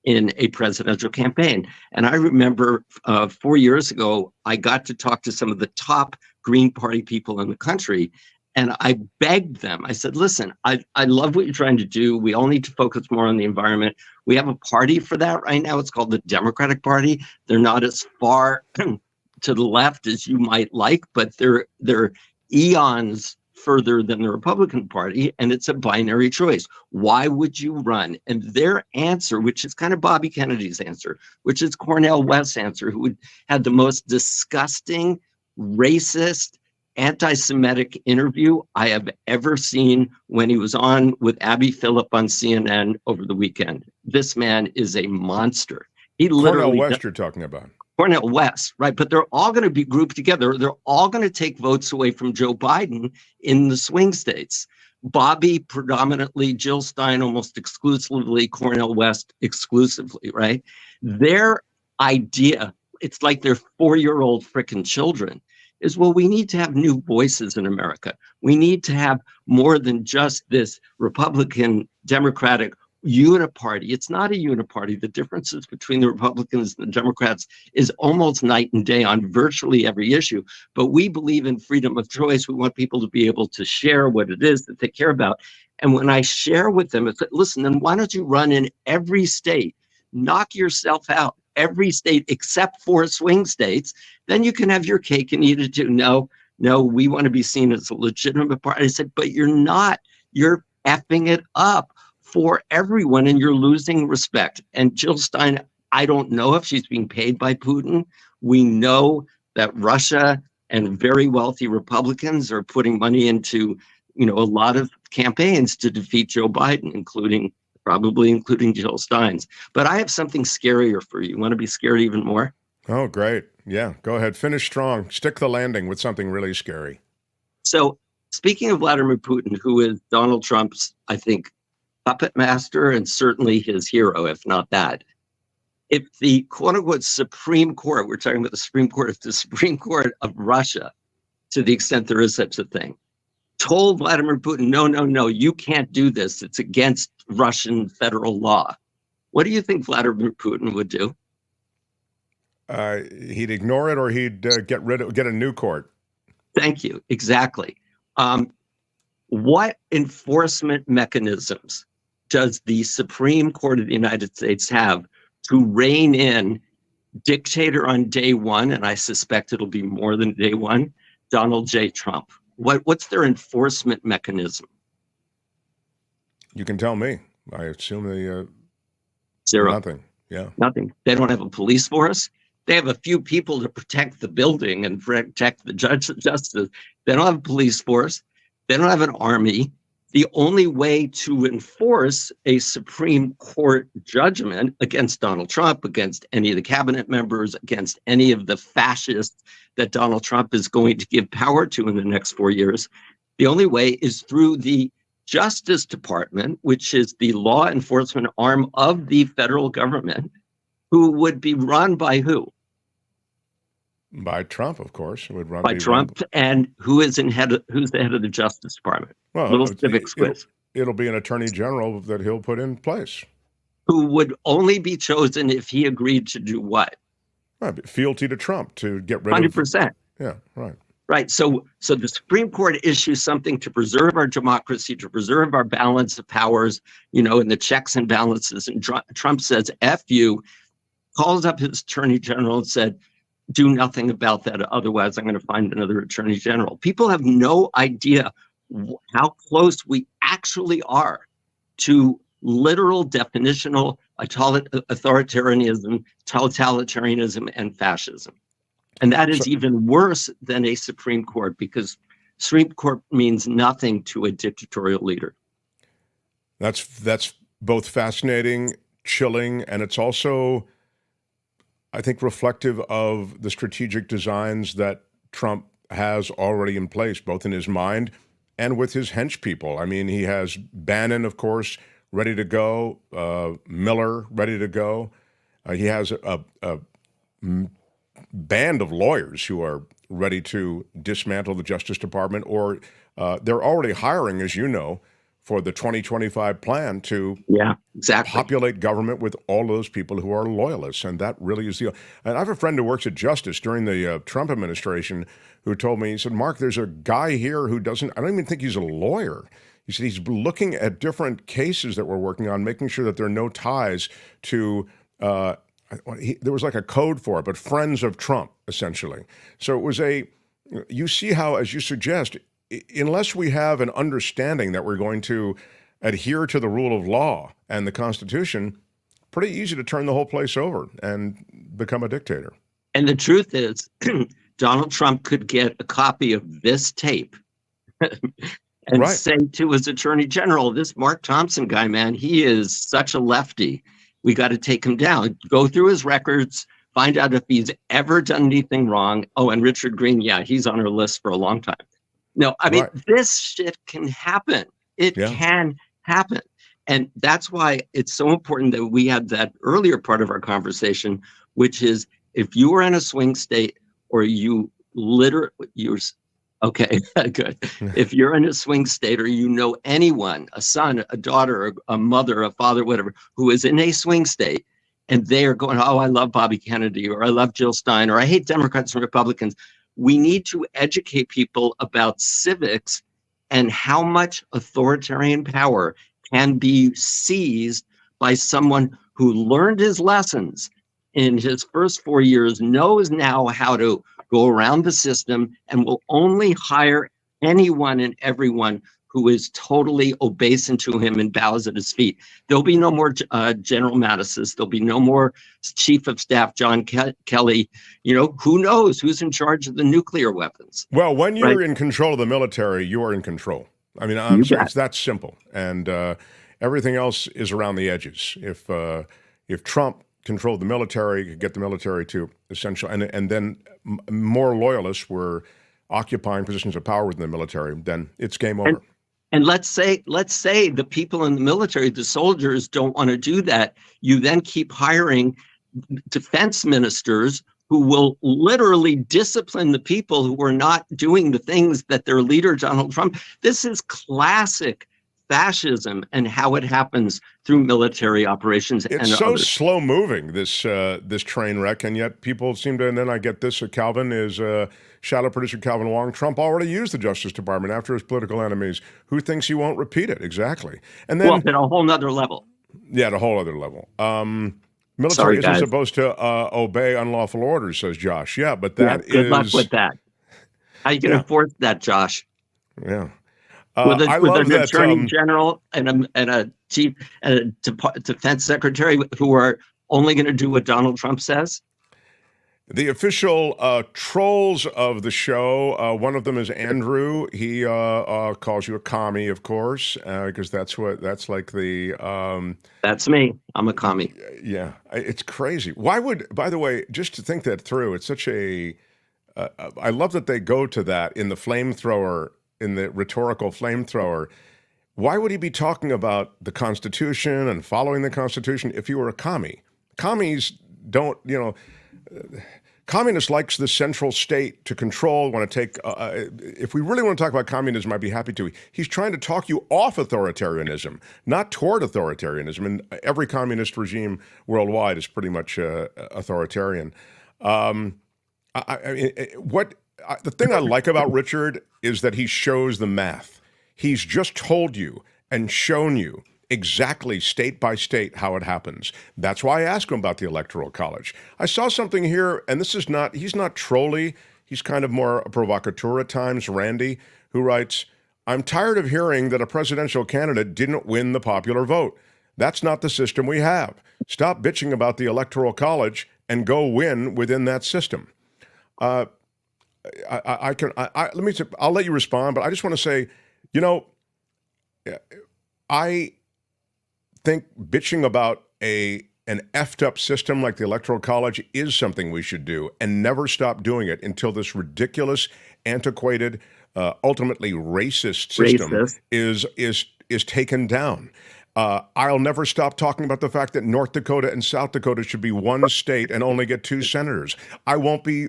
in a presidential campaign. And I remember 4 years ago, I got to talk to some of the top Green Party people in the country. And I begged them, I said, listen, I love what you're trying to do. We all need to focus more on the environment. We have a party for that right now. It's called the Democratic Party. They're not as far to the left as you might like, but they're eons further than the Republican Party, and it's a binary choice. Why would you run? And their answer, which is kind of Bobby Kennedy's answer, which is Cornel West's answer, who had the most disgusting, racist, anti-Semitic interview I have ever seen when he was on with Abby Phillip on CNN over the weekend. This man is a monster. He literally— Cornel West you're talking about. Cornel West, right? But they're all going to be grouped together. They're all going to take votes away from Joe Biden in the swing states. Bobby predominantly, Jill Stein almost exclusively, Cornel West exclusively, right? Their idea, it's like they're 4-year-old frickin' children, is, well, we need to have new voices in America. We need to have more than just this Republican, Democratic uniparty. It's not a uniparty. The differences between the Republicans and the Democrats is almost night and day on virtually every issue. But we believe in freedom of choice. We want people to be able to share what it is that they care about. And when I share with them, it's, listen, then why don't you run in every state? Knock yourself out, every state except for swing states. Then you can have your cake and eat it too. No, we want to be seen as a legitimate party. I said, but you're not. You're effing it up for everyone, and you're losing respect. And Jill Stein, I don't know if she's being paid by Putin. We know that Russia and very wealthy Republicans are putting money into, a lot of campaigns to defeat Joe Biden, probably including Jill Stein's. But I have something scarier for you. You want to be scared even more? Oh, great. Yeah, go ahead. Finish strong. Stick the landing with something really scary. So speaking of Vladimir Putin, who is Donald Trump's, I think, puppet master and certainly his hero, if not that. If the quote-unquote Supreme Court, we're talking about the Supreme Court, if the Supreme Court of Russia, to the extent there is such a thing, told Vladimir Putin, no, you can't do this. It's against Russian federal law. What do you think Vladimir Putin would do? He'd ignore it, or he'd get a new court. Thank you. Exactly. What enforcement mechanisms does the Supreme Court of the United States have to rein in dictator on day one, and I suspect it'll be more than day one, Donald J. Trump? What's their enforcement mechanism? You can tell me. I assume they zero. Nothing. Yeah. Nothing. They don't have a police force. They have a few people to protect the building and protect the justice. They don't have a police force. They don't have an army. The only way to enforce a Supreme Court judgment against Donald Trump, against any of the cabinet members, against any of the fascists that Donald Trump is going to give power to in the next 4 years, the only way is through the Justice Department, which is the law enforcement arm of the federal government, who would be run by who? By Trump, of course. It would run by Trump. And who's the head of the Justice Department? Well, little civics quiz. It'll be an attorney general that he'll put in place. Who would only be chosen if he agreed to do what? Fealty to Trump, to get rid 100%. of... Yeah, right. Right. So the Supreme Court issues something to preserve our democracy, to preserve our balance of powers, and the checks and balances. And Trump says, F you, calls up his attorney general and said, do nothing about that. Otherwise, I'm going to find another attorney general. People have no idea how close we actually are to literal definitional authoritarianism, totalitarianism, and fascism. And that is even worse than a Supreme Court, because Supreme Court means nothing to a dictatorial leader. That's both fascinating, chilling, and it's also, I think, reflective of the strategic designs that Trump has already in place, both in his mind and with his hench people. I mean, he has Bannon, of course, ready to go, Miller ready to go. He has a band of lawyers who are ready to dismantle the Justice Department, or they're already hiring, as you know, for the 2025 plan to populate government with all those people who are loyalists. And that really is the... And I have a friend who works at Justice during the Trump administration who told me, he said, Mark, there's a guy here who doesn't... I don't even think he's a lawyer. He said he's looking at different cases that we're working on, making sure that there are no ties to... there was like a code for it, but friends of Trump, essentially. So it was a... You see how, as you suggest, unless we have an understanding that we're going to adhere to the rule of law and the Constitution, pretty easy to turn the whole place over and become a dictator. And the truth is, Donald Trump could get a copy of this tape and say to his attorney general, this Mark Thompson guy, man, he is such a lefty. We got to take him down. Go through his records, find out if he's ever done anything wrong. Oh, and Richard Greene, yeah, he's on our list for a long time. No, I mean, this shit can happen. It can happen. And that's why it's so important that we had that earlier part of our conversation, which is if you are in a swing state or you're okay, good. If you're in a swing state or you know anyone, a son, a daughter, a mother, a father, whatever, who is in a swing state and they are going, oh, I love Bobby Kennedy or I love Jill Stein or I hate Democrats and Republicans. We need to educate people about civics and how much authoritarian power can be seized by someone who learned his lessons in his first 4 years, knows now how to go around the system, and will only hire anyone and everyone who is totally obeisant to him and bows at his feet. There'll be no more General Mattis's. There'll be no more Chief of Staff John Kelly. You know, who knows who's in charge of the nuclear weapons? Well, when you're in control of the military, you are in control. I mean, I'm sorry, it's that simple. And everything else is around the edges. If Trump controlled the military, could get the military to essentially, and then more loyalists were occupying positions of power within the military, then it's game over. And let's say the people in the military, the soldiers, don't want to do that. You then keep hiring defense ministers who will literally discipline the people who are not doing the things that their leader, Donald Trump. This is classic fascism and how it happens through military operations. It's so slow moving, this train wreck, and yet people seem to, and then I get this, Calvin is shadow producer Calvin Wong. Trump already used the Justice Department after his political enemies. Who thinks he won't repeat it? Exactly. And then, well, at a whole nother level. Yeah, at a whole other level. Military isn't supposed to obey unlawful orders, says Josh. Yeah, but that good luck with that. How are you going to enforce that, Josh? Yeah. With an attorney general and a chief and a defense secretary who are only going to do what Donald Trump says? The official trolls of the show, one of them is Andrew. He calls you a commie, of course, because that's like the... That's me. I'm a commie. Yeah, it's crazy. Why would, by the way, just to think that through, it's such a... I love that they go to that in the flamethrower, in the rhetorical flamethrower. Why would he be talking about the Constitution and following the Constitution if he were a commie? Commies don't, communist likes the central state to control, want to take, if we really want to talk about communism, I'd be happy to. He's trying to talk you off authoritarianism, not toward authoritarianism. And every communist regime worldwide is pretty much authoritarian. The thing I like about Richard is that he shows the math. He's just told you and shown you exactly state by state how it happens. That's why I asked him about the Electoral College. I saw something here, and he's not trolly. He's kind of more a provocateur at times, Randy, who writes, I'm tired of hearing that a presidential candidate didn't win the popular vote. That's not the system we have. Stop bitching about the Electoral College and go win within that system. I'll let you respond, but I just want to say, I think bitching about an effed up system like the Electoral College is something we should do and never stop doing it until this ridiculous, antiquated, ultimately racist system is taken down. I'll never stop talking about the fact that North Dakota and South Dakota should be one state and only get 2 senators. I won't be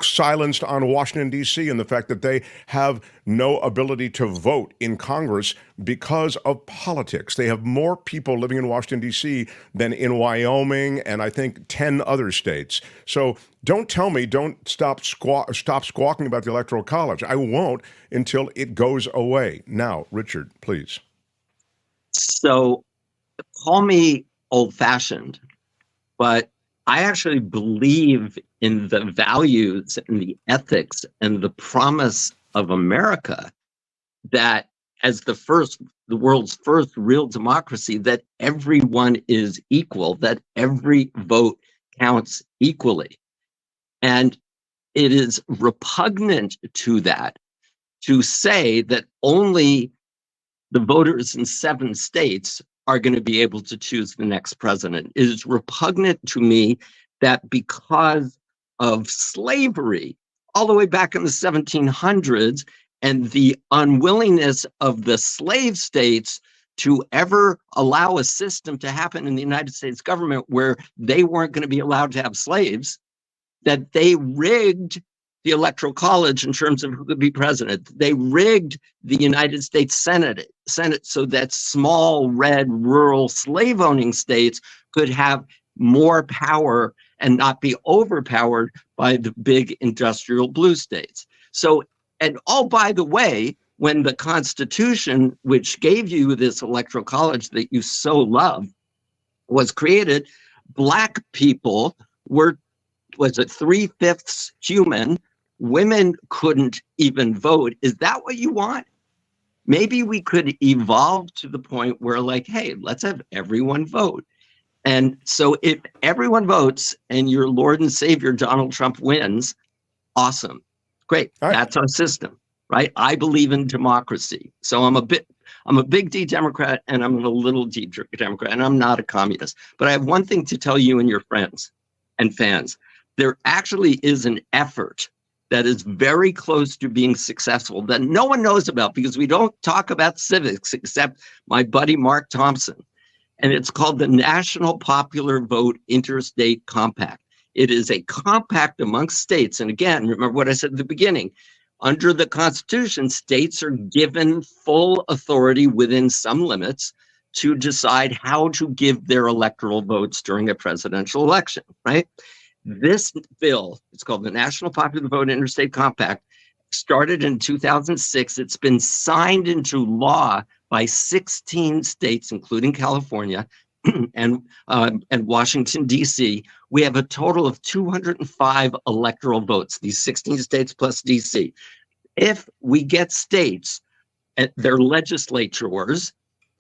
silenced on Washington, D.C. and the fact that they have no ability to vote in Congress because of politics. They have more people living in Washington, D.C. than in Wyoming and I think 10 other states. So don't tell me don't stop squawking about the Electoral College. I won't until it goes away. Now, Richard, please. So call me old-fashioned, but I actually believe in the values and the ethics and the promise of America that as the world's first real democracy, that everyone is equal, that every vote counts equally. And it is repugnant to that to say that only the voters in 7 states are going to be able to choose the next president. It is repugnant to me that because of slavery, all the way back in the 1700s, and the unwillingness of the slave states to ever allow a system to happen in the United States government where they weren't going to be allowed to have slaves, that they rigged the Electoral College in terms of who could be president. They rigged the United States Senate so that small, red, rural slave-owning states could have more power and not be overpowered by the big industrial blue states. So, and oh, by the way, when the Constitution, which gave you this Electoral College that you so love, was created, Black people were, was it 3/5 human? Women couldn't even vote. Is that what you want? Maybe we could evolve to the point where, like, hey, let's have everyone vote. And so if everyone votes and your Lord and Savior Donald Trump wins, awesome. Great. Right. That's our system, right? I believe in democracy. So I'm a big D Democrat and I'm a little D Democrat, and I'm not a communist. But I have one thing to tell you and your friends and fans. There actually is an effort that is very close to being successful that no one knows about because we don't talk about civics except my buddy Mark Thompson. And it's called the National Popular Vote Interstate Compact. It is a compact amongst states. And again, remember what I said at the beginning, under the Constitution, states are given full authority within some limits to decide how to give their electoral votes during a presidential election, right? This bill, it's called the National Popular Vote Interstate Compact, started in 2006. It's been signed into law by 16 states, including California and Washington, D.C. We have a total of 205 electoral votes, these 16 states plus D.C. If we get states, their legislatures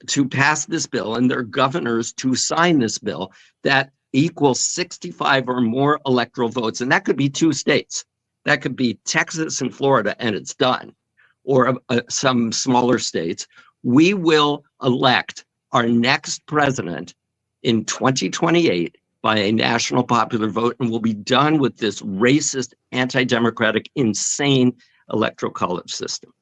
to pass this bill and their governors to sign this bill, that equals 65 or more electoral votes. And that could be 2 states. That could be Texas and Florida, and it's done, or some smaller states. We will elect our next president in 2028 by a national popular vote, and we'll be done with this racist, anti-democratic, insane electoral college system.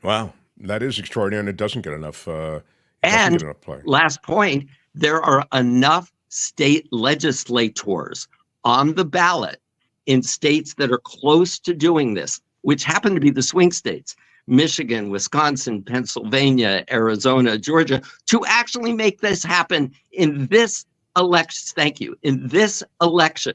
Wow, that is extraordinary, and it doesn't get enough. Play. Last point, there are enough state legislators on the ballot in states that are close to doing this, which happen to be the swing states, Michigan, Wisconsin, Pennsylvania, Arizona, Georgia, to actually make this happen in this election. Thank you. In this election,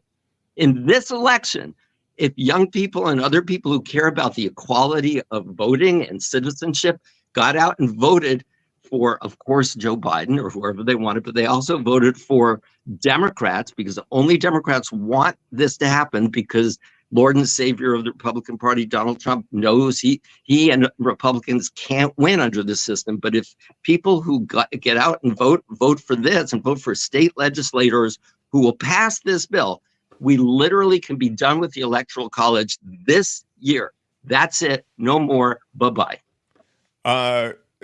if young people and other people who care about the equality of voting and citizenship got out and voted for, of course, Joe Biden or whoever they wanted, but they also voted for Democrats because only Democrats want this to happen because Lord and Savior of the Republican Party, Donald Trump, knows he and Republicans can't win under this system. But if people who get out and vote for this and vote for state legislators who will pass this bill, we literally can be done with the Electoral College this year. That's it. No more. Bye-bye.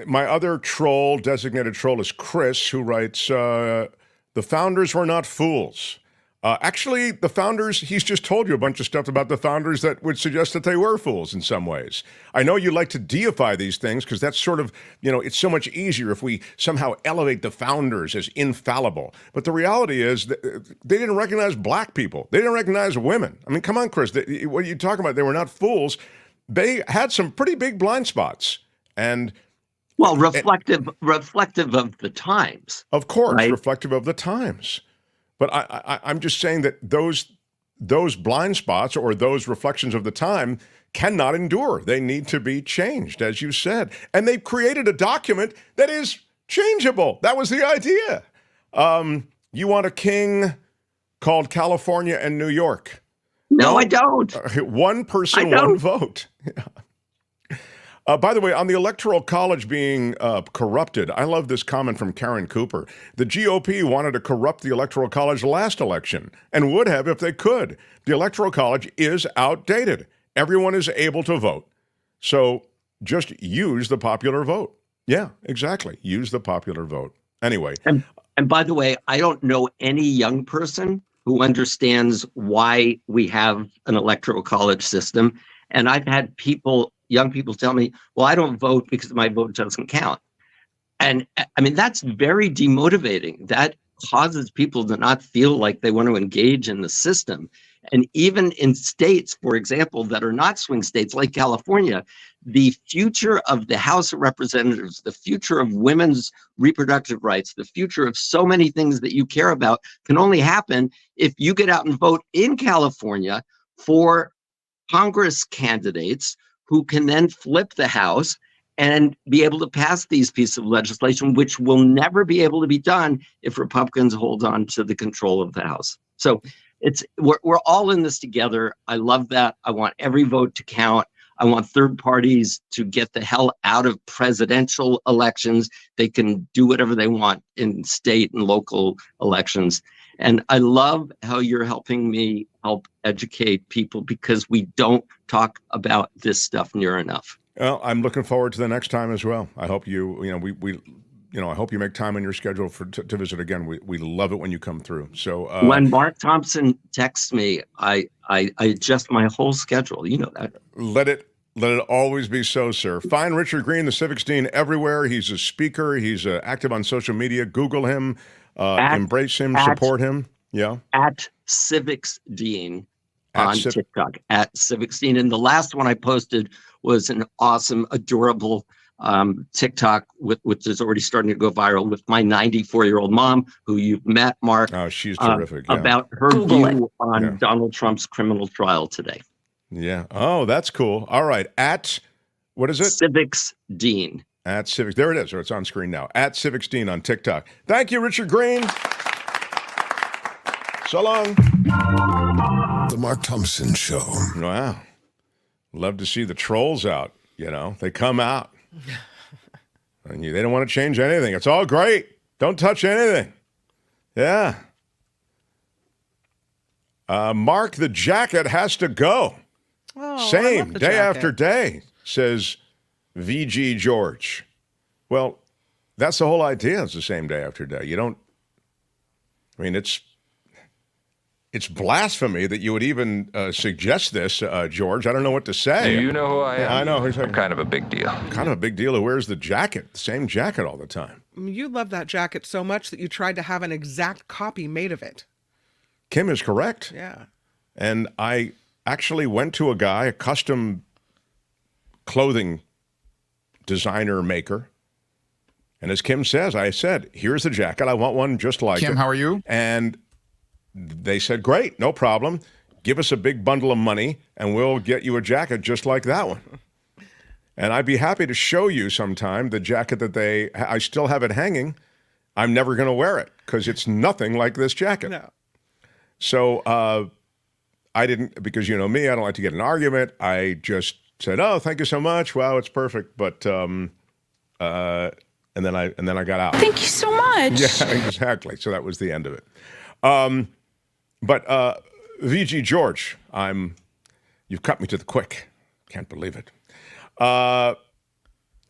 My other designated troll is Chris, who writes, the founders were not fools. Actually, the founders, he's just told you a bunch of stuff about the founders that would suggest that they were fools in some ways. I know you like to deify these things because that's sort of, it's so much easier if we somehow elevate the founders as infallible. But the reality is that they didn't recognize black people. They didn't recognize women. I mean, come on, Chris. What are you talking about? They were not fools. They had some pretty big blind spots. And well, reflective of the times. Of course, right? Reflective of the times. But I'm just saying that those blind spots or those reflections of the time cannot endure. They need to be changed, as you said. And they've created a document that is changeable. That was the idea. You want a king called California and New York? No, I don't. One person, one vote. Yeah. By the way, on the Electoral College being corrupted, I love this comment from Karen Cooper. The GOP wanted to corrupt the Electoral College last election and would have if they could. The Electoral College is outdated. Everyone is able to vote. So just use the popular vote. Yeah, exactly. Use the popular vote. Anyway. And by the way, I don't know any young person who understands why we have an Electoral College system. And I've had young people tell me, well, I don't vote because my vote doesn't count. And I mean, that's very demotivating. That causes people to not feel like they want to engage in the system. And even in states, for example, that are not swing states like California, the future of the House of Representatives, the future of women's reproductive rights, the future of so many things that you care about can only happen if you get out and vote in California for Congress candidates who can then flip the House and be able to pass these pieces of legislation, which will never be able to be done if Republicans hold on to the control of the House. So we're all in this together. I love that. I want every vote to count. I want third parties to get the hell out of presidential elections. They can do whatever they want in state and local elections. And I love how you're helping me help educate people because we don't talk about this stuff near enough. Well, I'm looking forward to the next time as well. I hope I hope you make time on your schedule to visit again. We love it when you come through. So when Mark Thompson texts me, I adjust my whole schedule. You know that. Let it always be so, sir. Find Richard Greene, the Civics Dean, everywhere. He's a speaker. He's active on social media. Google him. Embrace him, support him. Yeah. At Civics Dean on TikTok. At Civics Dean. And the last one I posted was an awesome, adorable TikTok, which is already starting to go viral, with my 94-year-old mom, who you've met, Mark. Oh, she's terrific. Yeah. About her view on Donald Trump's criminal trial today. Yeah. Oh, that's cool. All right. At, what is it? Civics Dean. At Civics. There it is. Or it's on screen now. At Civics Dean on TikTok. Thank you, Richard Greene. So long. The Mark Thompson Show. Wow. Love to see the trolls out. They come out. And they don't want to change anything. It's all great. Don't touch anything. Yeah. Mark, the jacket has to go. Oh, Same, day after day, says VG George. Well, that's the whole idea. It's the same day after day. It's blasphemy that you would even suggest this, George. I don't know what to say. Do you know who I am? Yeah, I know. I'm kind of a big deal. Kind of a big deal who wears the jacket, the same jacket all the time. You love that jacket so much that you tried to have an exact copy made of it. Kim is correct. Yeah. And I actually went to a guy, a custom clothing designer maker. And as Kim says, I said, here's the jacket. I want one just like it. Kim, how are you? And they said, great, no problem. Give us a big bundle of money and we'll get you a jacket just like that one. And I'd be happy to show you sometime the jacket that I still have it hanging. I'm never going to wear it because it's nothing like this jacket. No. So I didn't, because you know me, I don't like to get in an argument. I just said, oh, thank you so much. Wow, it's perfect. But and then I got out. Thank you so much. Yeah, exactly. So that was the end of it. But VG George, you've cut me to the quick. Can't believe it.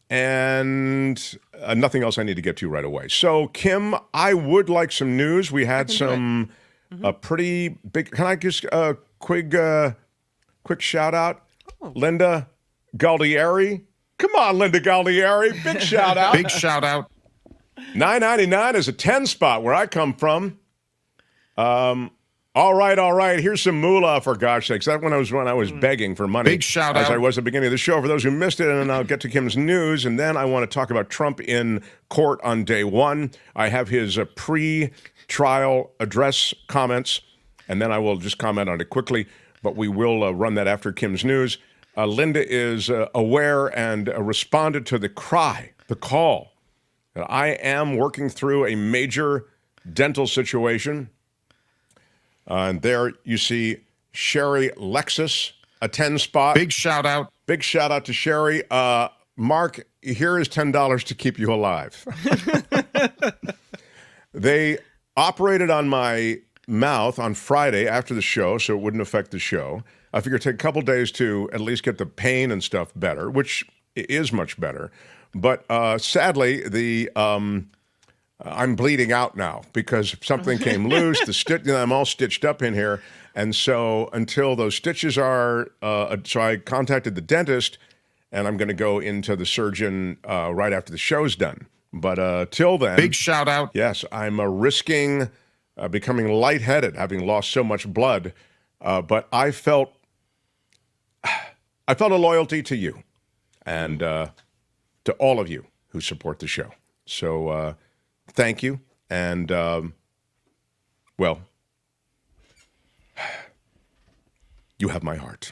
And nothing else I need to get to right away. So Kim, I would like some news. We had some a pretty big. Can I just quick shout out, Linda Galdieri. Come on, Linda Galdieri, big shout out. Big shout out. $9.99 is a 10 spot where I come from. All right. Here's some moolah, for gosh sakes. That when I was begging for money. Big shout as out. I was at the beginning of the show. For those who missed it, and then I'll get to Kim's news, and then I want to talk about Trump in court on day one. I have his pre-trial address comments, and then I will just comment on it quickly, but we will run that after Kim's news. Linda is aware and responded to the call. I am working through a major dental situation. And there you see Sherry Lexus, a 10 spot. Big shout out. Big shout out to Sherry. Mark, here is $10 to keep you alive. They operated on my mouth on Friday after the show, so it wouldn't affect the show. I figured it'd take a couple days to at least get the pain and stuff better, which is much better. But sadly, I'm bleeding out now because something came loose. I'm all stitched up in here. And so until those stitches are, so I contacted the dentist, and I'm going to go into the surgeon right after the show's done. But till then. Big shout out. Yes, I'm risking becoming lightheaded, having lost so much blood. But I felt a loyalty to you and to all of you who support the show. So, thank you, and, well, you have my heart.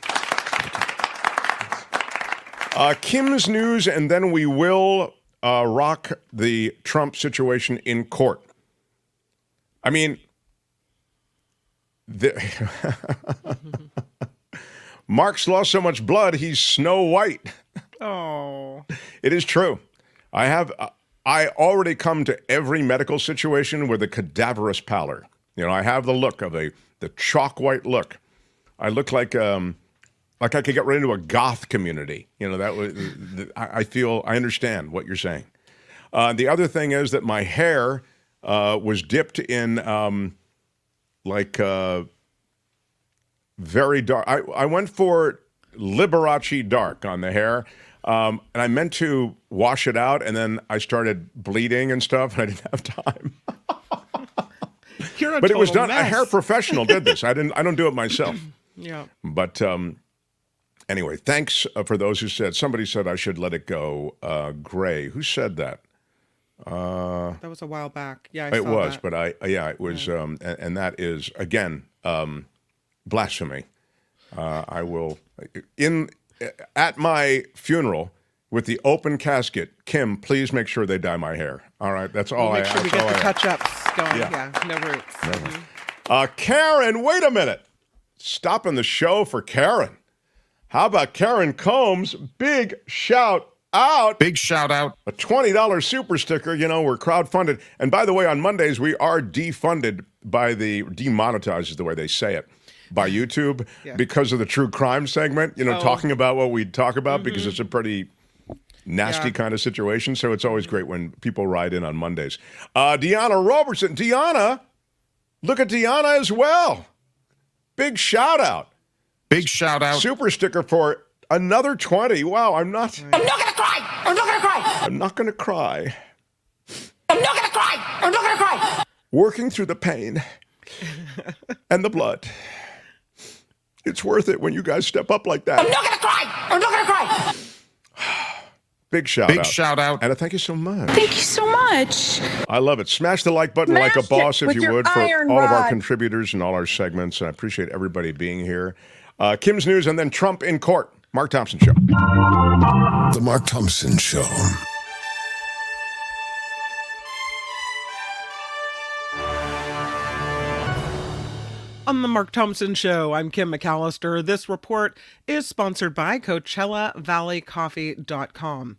Kim's news, and then we will rock the Trump situation in court. I mean, Mark's lost so much blood, he's Snow White. Oh. It is true. I already come to every medical situation with a cadaverous pallor. You know, I have the look of the chalk white look. I look like I could get right into a goth community. You know, that was. I understand what you're saying. The other thing is that my hair was dipped in very dark. I went for Liberace dark on the hair. And I meant to wash it out, and then I started bleeding and stuff, and I didn't have time. But it was done. Mess. A hair professional did this. I don't do it myself. Yeah. But anyway, thanks for those who said. Somebody said I should let it go. Gray. Who said that? That was a while back. Yeah, I it saw was. that. But it was. Yeah. And that is again blasphemy. I will at my funeral with the open casket. Kim, please make sure they dye my hair. All right, that's all. Make sure we get the touch-ups going. Yeah, no roots. Never. Karen, wait a minute. Stopping the show for Karen. How about Karen Combs? Big shout out. Big shout out. A $20 super sticker. You know, we're crowdfunded. And by the way, on Mondays, we are demonetized is the way they say it, by YouTube because of the true crime segment, talking about what we talk about because it's a pretty nasty kind of situation. So it's always great when people ride in on Mondays. Deanna Robertson. Deanna, look at Deanna as well. Big shout out. Big shout out. Super sticker for another 20. Wow, I'm not going to cry. I'm not going to cry. I'm not going to cry. I'm not going to cry. I'm not going to cry. Working through the pain and the blood. It's worth it when you guys step up like that. I'm not going to cry. I'm not going to cry. Big shout out. Big shout out. Anna, thank you so much. Thank you so much. I love it. Smash the like button like a boss, if you would, for all of our contributors and all our segments. I appreciate everybody being here. Kim's news and then Trump in court. Mark Thompson Show. The Mark Thompson Show. On the Mark Thompson Show, I'm Kim McAllister. This report is sponsored by CoachellaValleyCoffee.com.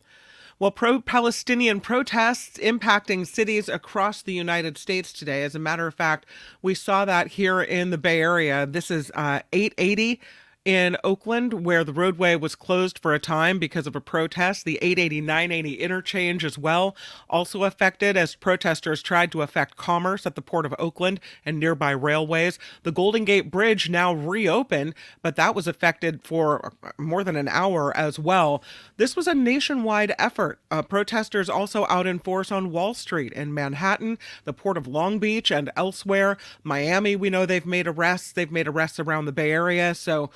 Well, pro-Palestinian protests impacting cities across the United States today. As a matter of fact, we saw that here in the Bay Area. This is 880 In Oakland, where the roadway was closed for a time because of a protest, the 880-980 interchange as well also affected as protesters tried to affect commerce at the Port of Oakland and nearby railways. The Golden Gate Bridge now reopened, but that was affected for more than an hour as well. This was a nationwide effort. Protesters also out in force on Wall Street in Manhattan, the Port of Long Beach, and elsewhere. Miami, we know they've made arrests. They've made arrests around the Bay Area, so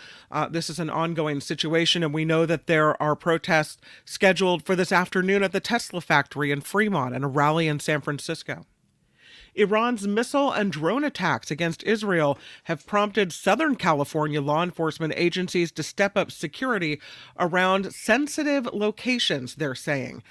this is an ongoing situation, and we know that there are protests scheduled for this afternoon at the Tesla factory in Fremont and a rally in San Francisco. Iran's missile and drone attacks against Israel have prompted Southern California law enforcement agencies to step up security around sensitive locations, they're saying.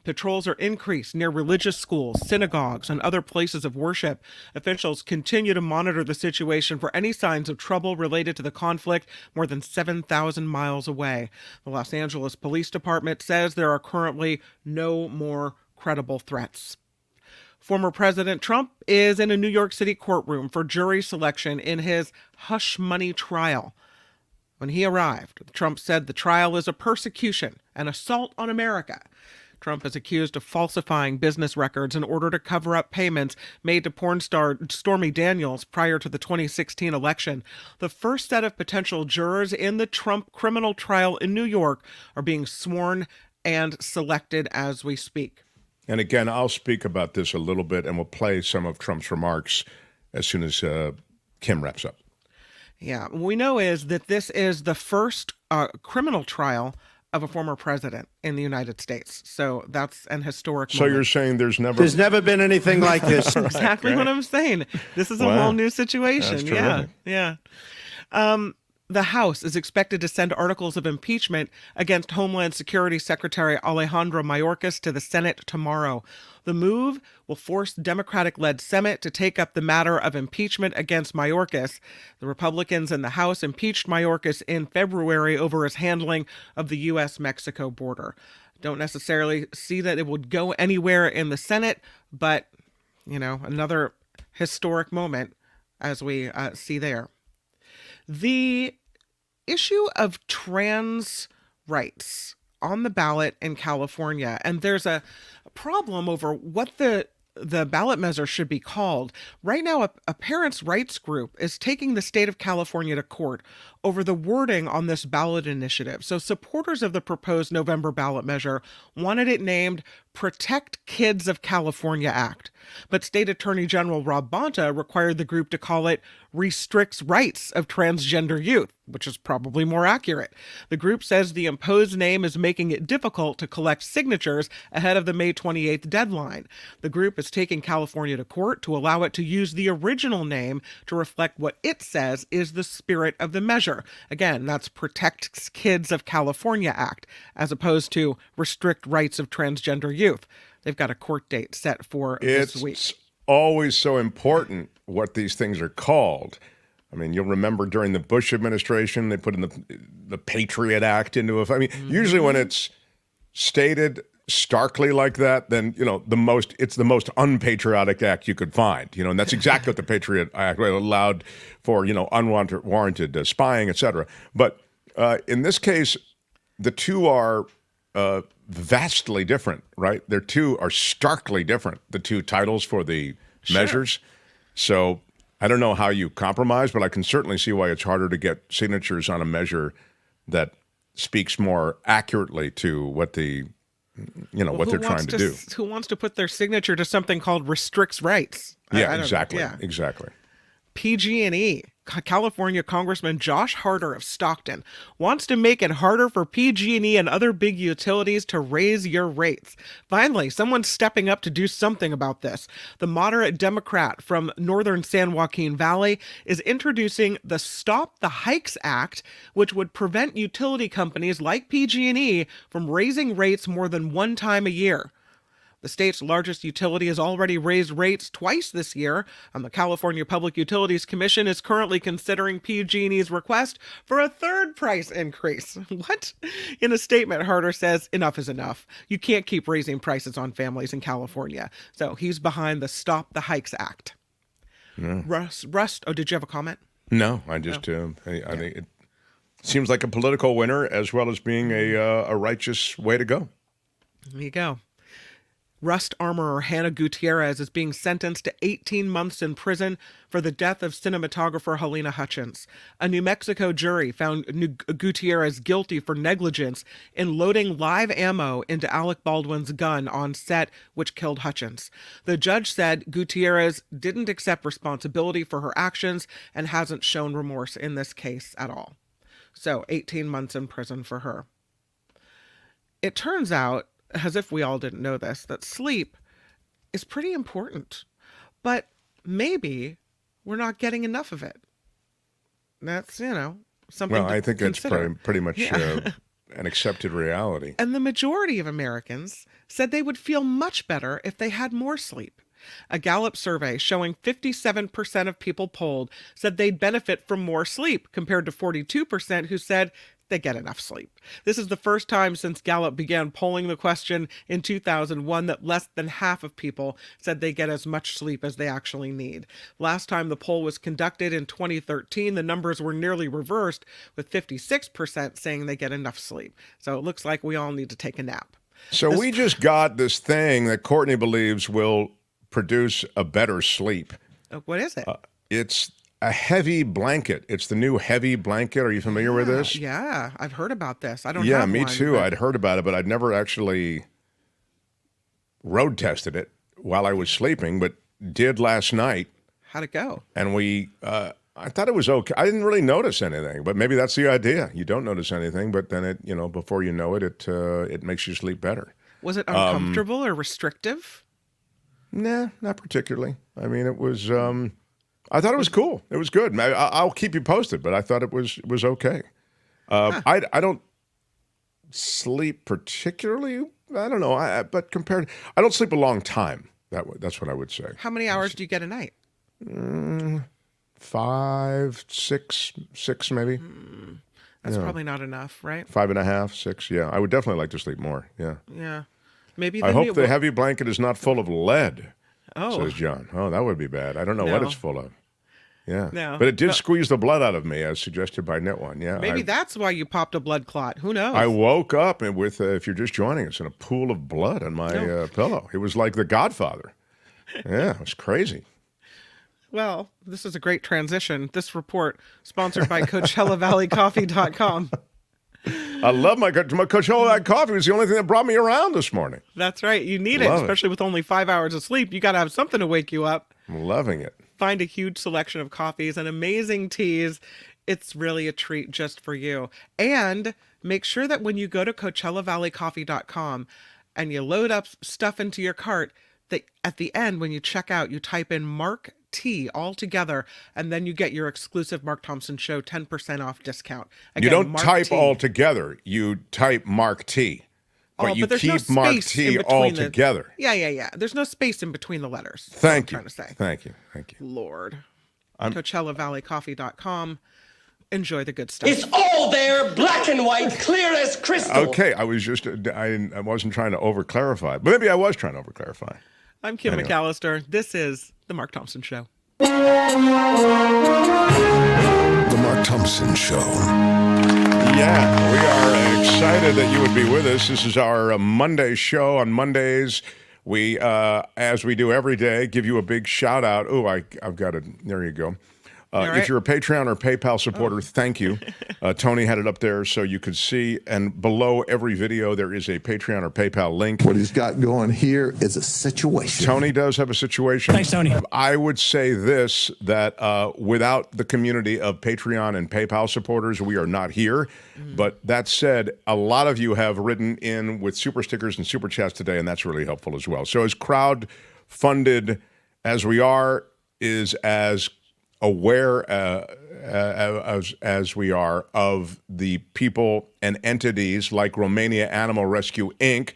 Patrols are increased near religious schools, synagogues, and other places of worship. Officials continue to monitor the situation for any signs of trouble related to the conflict more than 7,000 miles away. The Los Angeles Police Department says there are currently no more credible threats. Former President Trump is in a New York City courtroom for jury selection in his hush money trial. When he arrived, Trump said the trial is a persecution, an assault on America. Trump is accused of falsifying business records in order to cover up payments made to porn star Stormy Daniels prior to the 2016 election. The first set of potential jurors in the Trump criminal trial in New York are being sworn and selected as we speak. And again, I'll speak about this a little bit, and we'll play some of Trump's remarks as soon as Kim wraps up. Yeah, what we know is that this is the first criminal trial of a former president in the United States. So that's an historic moment. So you're saying there's never been anything like this. Exactly what I'm saying. This is a whole new situation. That's Yeah. The House is expected to send articles of impeachment against Homeland Security Secretary Alejandro Mayorkas to the Senate tomorrow. The move will force Democratic-led Senate to take up the matter of impeachment against Mayorkas. The Republicans in the House impeached Mayorkas in February over his handling of the U.S.-Mexico border. Don't necessarily see that it would go anywhere in the Senate, but, another historic moment as we see there. The issue of trans rights on the ballot in California, and there's a problem over what the ballot measure should be called. Right now, a parents' rights group is taking the state of California to court over the wording on this ballot initiative. So supporters of the proposed November ballot measure wanted it named Protect Kids of California Act. But State Attorney General Rob Bonta required the group to call it Restricts Rights of Transgender Youth, which is probably more accurate. The group says the imposed name is making it difficult to collect signatures ahead of the May 28th deadline. The group is taking California to court to allow it to use the original name to reflect what it says is the spirit of the measure. Again, that's Protect Kids of California Act, as opposed to Restrict Rights of Transgender Youth. They've got a court date set for this week. It's always so important what these things are called. I mean, you'll remember during the Bush administration, they put in the Patriot Act into it. I mean, usually when it's stated starkly like that, then, it's the most unpatriotic act you could find, and that's exactly what the Patriot Act allowed for, unwanted, warranted spying, et cetera. But in this case, the two are vastly different, right? The two are starkly different, the two titles for the measures. So I don't know how you compromise, but I can certainly see why it's harder to get signatures on a measure that speaks more accurately to what what they're trying to do. Who wants to put their signature to something called Restricts Rights? Yeah, exactly. PG&E. California Congressman Josh Harder of Stockton wants to make it harder for PG&E and other big utilities to raise your rates. Finally, someone's stepping up to do something about this. The moderate Democrat from northern San Joaquin Valley is introducing the Stop the Hikes Act, which would prevent utility companies like PG&E from raising rates more than one time a year. The state's largest utility has already raised rates twice this year, and the California Public Utilities Commission is currently considering PG&E's request for a third price increase. What? In a statement, Harder says, enough is enough. You can't keep raising prices on families in California. So he's behind the Stop the Hikes Act. Yeah. Rust, did you have a comment? No, I just, I think Seems like a political winner as well as being a righteous way to go. There you go. Rust armorer Hannah Gutierrez is being sentenced to 18 months in prison for the death of cinematographer Helena Hutchins. A New Mexico jury found Gutierrez guilty for negligence in loading live ammo into Alec Baldwin's gun on set, which killed Hutchins. The judge said Gutierrez didn't accept responsibility for her actions and hasn't shown remorse in this case at all. So 18 months in prison for her. It turns out, as if we all didn't know this, that sleep is pretty important. But maybe we're not getting enough of it. That's, something Well, to I think that's consider. pretty much Yeah. an accepted reality. And the majority of Americans said they would feel much better if they had more sleep. A Gallup survey showing 57% of people polled said they'd benefit from more sleep, compared to 42% who said they get enough sleep. This is the first time since Gallup began polling the question in 2001 that less than half of people said they get as much sleep as they actually need. Last time the poll was conducted in 2013, the numbers were nearly reversed, with 56% saying they get enough sleep. So it looks like we all need to take a nap. So we just got this thing that Courtney believes will produce a better sleep. What is it? It's a heavy blanket. It's the new heavy blanket. Are you familiar with this? Yeah, I've heard about this. I don't Yeah, have me one, too. but- I'd heard about it, but I'd never actually road tested it while I was sleeping, but did last night. How'd it go? And I thought it was okay. I didn't really notice anything, but maybe that's the idea. You don't notice anything, but then it, before you know it, it makes you sleep better. Was it uncomfortable or restrictive? Nah, not particularly. I mean, it was. I thought it was cool. It was good. I'll keep you posted, but I thought it was okay. I don't sleep particularly. I don't know. But I don't sleep a long time. That's what I would say. How many hours do you get a night? 5, 6 maybe. That's probably not enough, right? 5.5, 6. Yeah, I would definitely like to sleep more. Yeah. Yeah. Maybe. I hope the heavy blanket is not full of lead. Oh. Says John. Oh, that would be bad. I don't know what No. it's full of. Yeah. No. But it did squeeze the blood out of me, as suggested by Net One. Yeah. Maybe that's why you popped a blood clot. Who knows? I woke up and with, if you're just joining us, in a pool of blood on my pillow. It was like The Godfather. Yeah, it was crazy. Well, this is a great transition. This report sponsored by CoachellaValleyCoffee.com. I love my Coachella. That coffee was the only thing that brought me around this morning. That's right. You need it, Love it. especially with only 5 hours of sleep. You got to have something to wake you up. I'm loving it. Find a huge selection of coffees and amazing teas. It's really a treat just for you. And make sure that when you go to CoachellaValleyCoffee.com and you load up stuff into your cart, that at the end, when you check out, you type in Mark T all together, and then you get your exclusive Mark Thompson Show 10% off discount. Again, You don't Mark type T. all together. You type Mark T. But you there's no keep Mark space T in all between the- together. Yeah. There's no space in between the letters. That's Thank what you. I'm trying to say. Thank you. Lord. CoachellaValleyCoffee.com. Enjoy the good stuff. It's all there, black and white, clear as crystal. Okay, I was just, I wasn't trying to over-clarify. But maybe I was trying to over-clarify. I'm Kim McAllister. This is The Mark Thompson Show. The Mark Thompson Show. Yeah, we are excited that you would be with us. This is our Monday show. On Mondays, we, as we do every day, give you a big shout out. Oh, I've got it. There you go. right. If you're a Patreon or PayPal supporter, thank you. Tony had it up there so you could see. And below every video, there is a Patreon or PayPal link. What he's got going here is a situation. Tony does have a situation. Thanks, Tony. I would say this, that without the community of Patreon and PayPal supporters, we are not here. But that said, a lot of you have written in with super stickers and super chats today, and that's really helpful as well. So as crowd-funded as we are, is as aware as we are of the people and entities like Romania Animal Rescue, Inc.,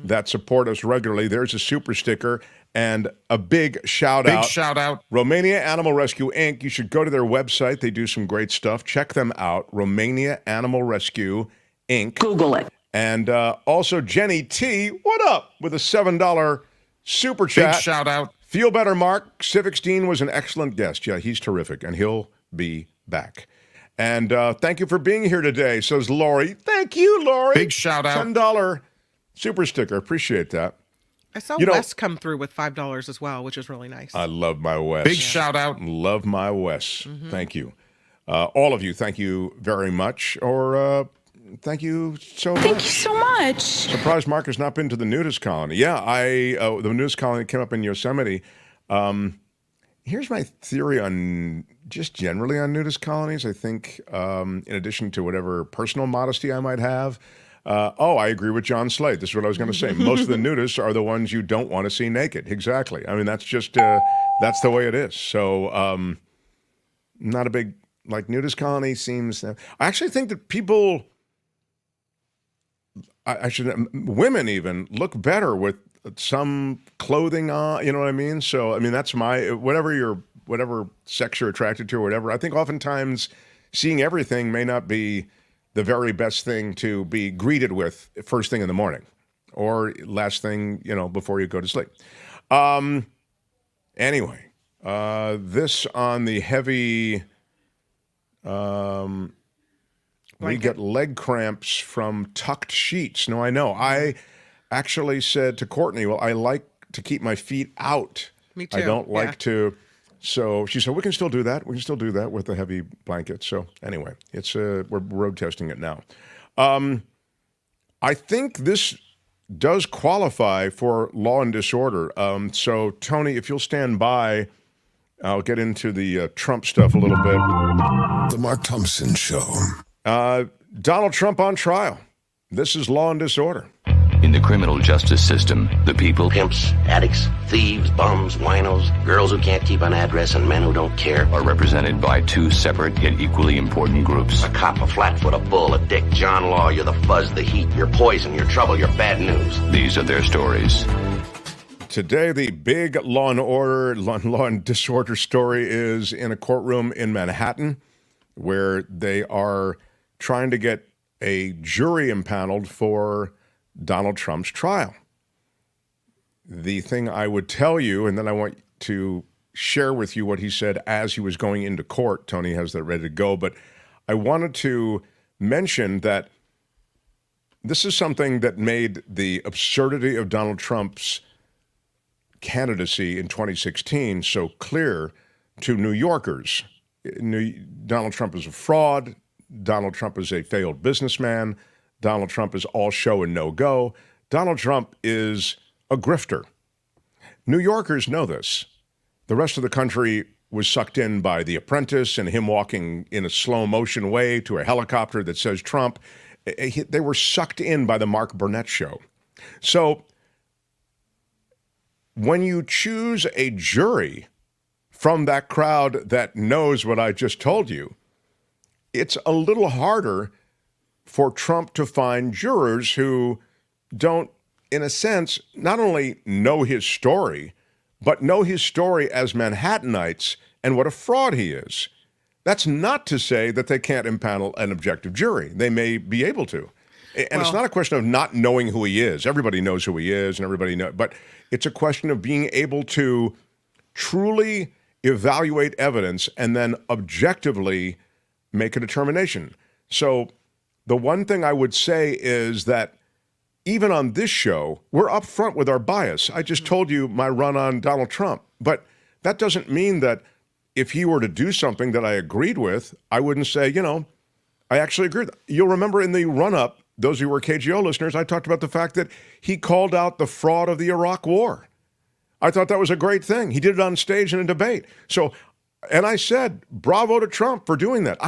that support us regularly. There's a super sticker and a big shout out. Romania Animal Rescue, Inc. You should go to their website. They do some great stuff. Check them out. Romania Animal Rescue, Inc. Google it. And also Jenny T, what up? With a $7 super chat. Big shout out. Feel better, Mark. Civics Dean was an excellent guest. Yeah, he's terrific, and he'll be back. And thank you for being here today, says Lori. Thank you, Lori. Big shout out. $10 super sticker. Appreciate that. I saw Wes come through with $5 as well, which is really nice. I love my Wes. Big shout out. Love my Wes. Thank you. All of you, thank you very much. Or thank you so much. Thank you so much. Surprised Mark has not been to the nudist colony. Yeah, the nudist colony came up in Yosemite. Here's my theory on just generally on nudist colonies. I think in addition to whatever personal modesty I might have, I agree with John Slade. This is what I was going to say. Most of the nudists are the ones you don't want to see naked. Exactly. I mean, that's just, that's the way it is. So not a big, nudist colony seems, I actually think that people, women even look better with some clothing on, you know what I mean? So, I mean, that's whatever sex you're attracted to or whatever. I think oftentimes seeing everything may not be the very best thing to be greeted with first thing in the morning or last thing, before you go to sleep. Anyway, this on the heavy, we get leg cramps from tucked sheets. No, I know. I actually said to Courtney, well, I like to keep my feet out. Me too. I don't like to. So she said, we can still do that. We can still do that with the heavy blanket. So anyway, it's we're road testing it now. I think this does qualify for law and disorder. So Tony, if you'll stand by, I'll get into the Trump stuff a little bit. The Mark Thompson Show. Donald Trump on trial. This is law and disorder. In the criminal justice system, the people, pimps, addicts, thieves, bums, winos, girls who can't keep an address, and men who don't care, are represented by two separate yet equally important groups. A cop, a flatfoot, a bull, a dick, John Law, you're the fuzz, the heat, you're poison, you're trouble, you're bad news. These are their stories. Today, the big law and disorder story is in a courtroom in Manhattan where they are trying to get a jury impaneled for Donald Trump's trial. The thing I would tell you, and then I want to share with you what he said as he was going into court. Tony has that ready to go, but I wanted to mention that this is something that made the absurdity of Donald Trump's candidacy in 2016 so clear to New Yorkers. Donald Trump is a fraud. Donald Trump is a failed businessman. Donald Trump is all show and no go. Donald Trump is a grifter. New Yorkers know this. The rest of the country was sucked in by The Apprentice and him walking in a slow motion way to a helicopter that says Trump. They were sucked in by the Mark Burnett show. So when you choose a jury from that crowd that knows what I just told you, it's a little harder for Trump to find jurors who don't, in a sense, not only know his story, but know his story as Manhattanites and what a fraud he is. That's not to say that they can't impanel an objective jury. They may be able to. And it's not a question of not knowing who he is. Everybody knows who he is and everybody knows, but it's a question of being able to truly evaluate evidence and then objectively make a determination. So the one thing I would say is that even on this show, we're upfront with our bias. I just told you my run on Donald Trump, but that doesn't mean that if he were to do something that I agreed with, I wouldn't say, I actually agree. You'll remember in the run-up, those who were KGO listeners, I talked about the fact that he called out the fraud of the Iraq War. I thought that was a great thing. He did it on stage in a debate. So, and I said, bravo to Trump for doing that.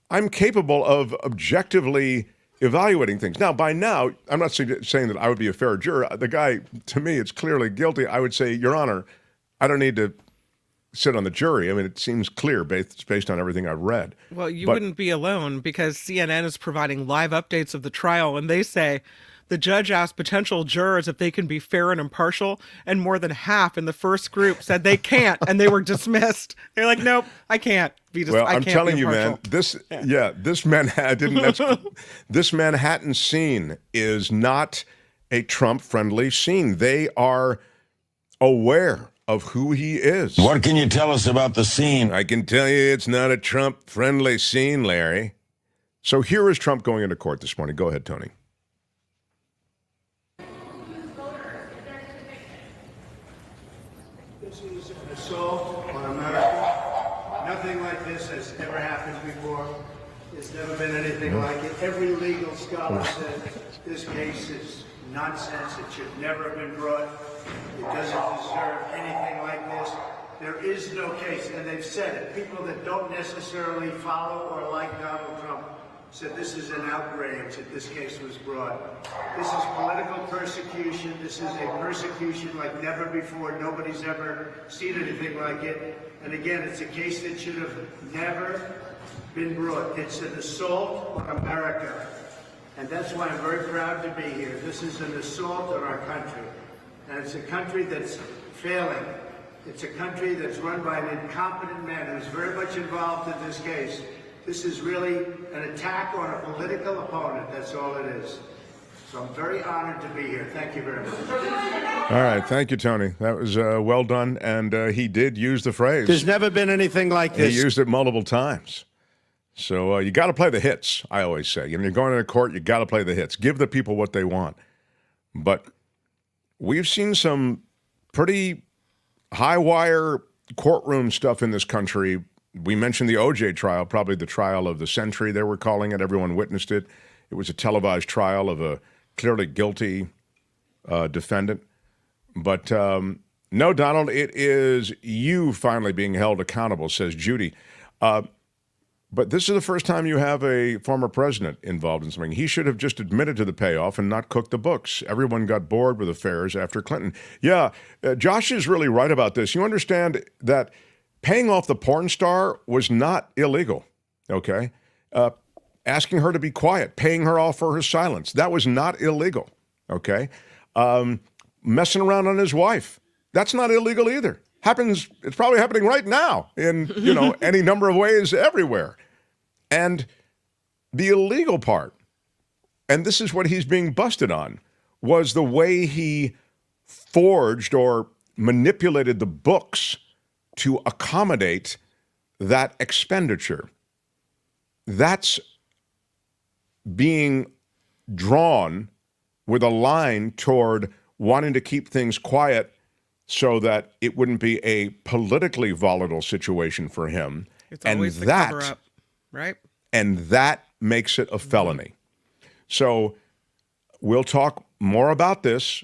I'm capable of objectively evaluating things. Now, by now, I'm not saying that I would be a fair juror. The guy, to me, is clearly guilty. I would say, Your Honor, I don't need to sit on the jury. I mean, it seems clear based on everything I've read. Well, you wouldn't be alone because CNN is providing live updates of the trial, and they say the judge asked potential jurors if they can be fair and impartial, and more than half in the first group said they can't, and they were dismissed. They're like, nope, I can't be Well, I'm telling you, man, this Manhattan scene is not a Trump-friendly scene. They are aware of who he is. What can you tell us about the scene? I can tell you it's not a Trump-friendly scene, Larry. So here is Trump going into court this morning. Go ahead, Tony. This is an assault on America. Nothing like this has ever happened before. There's never been anything like it. Every legal scholar says this case is nonsense. It should never have been brought. It doesn't deserve anything like this. There is no case, and they've said it. People that don't necessarily follow or like Donald Trump said this is an outrage that this case was brought. This is political persecution. This is a persecution like never before. Nobody's ever seen anything like it. And again, it's a case that should have never been brought. It's an assault on America. And that's why I'm very proud to be here. This is an assault on our country. And it's a country that's failing. It's a country that's run by an incompetent man who's very much involved in this case. This is really an attack on a political opponent. That's all it is. So I'm very honored to be here. Thank you very much. All right. Thank you, Tony. That was well done. And he did use the phrase. There's never been anything like this. He used it multiple times. So you got to play the hits, I always say. When you're going into court, you got to play the hits. Give the people what they want. But we've seen some pretty high-wire courtroom stuff in this country. We mentioned the OJ trial, probably the trial of the century, they were calling it. Everyone witnessed it. It was a televised trial of a clearly guilty defendant. But no, Donald, it is you finally being held accountable, says Judy. But this is the first time you have a former president involved in something. He should have just admitted to the payoff and not cooked the books. Everyone got bored with affairs after Clinton. Yeah, Josh is really right about this. You understand that paying off the porn star was not illegal, okay? Asking her to be quiet, paying her off for her silence, that was not illegal, okay? Messing around on his wife, that's not illegal either. It's probably happening right now in, any number of ways everywhere. And the illegal part, and this is what he's being busted on, was the way he forged or manipulated the books to accommodate that expenditure. That's being drawn with a line toward wanting to keep things quiet so that it wouldn't be a politically volatile situation for him. It's always the cover up, right? And that makes it a felony. So we'll talk more about this,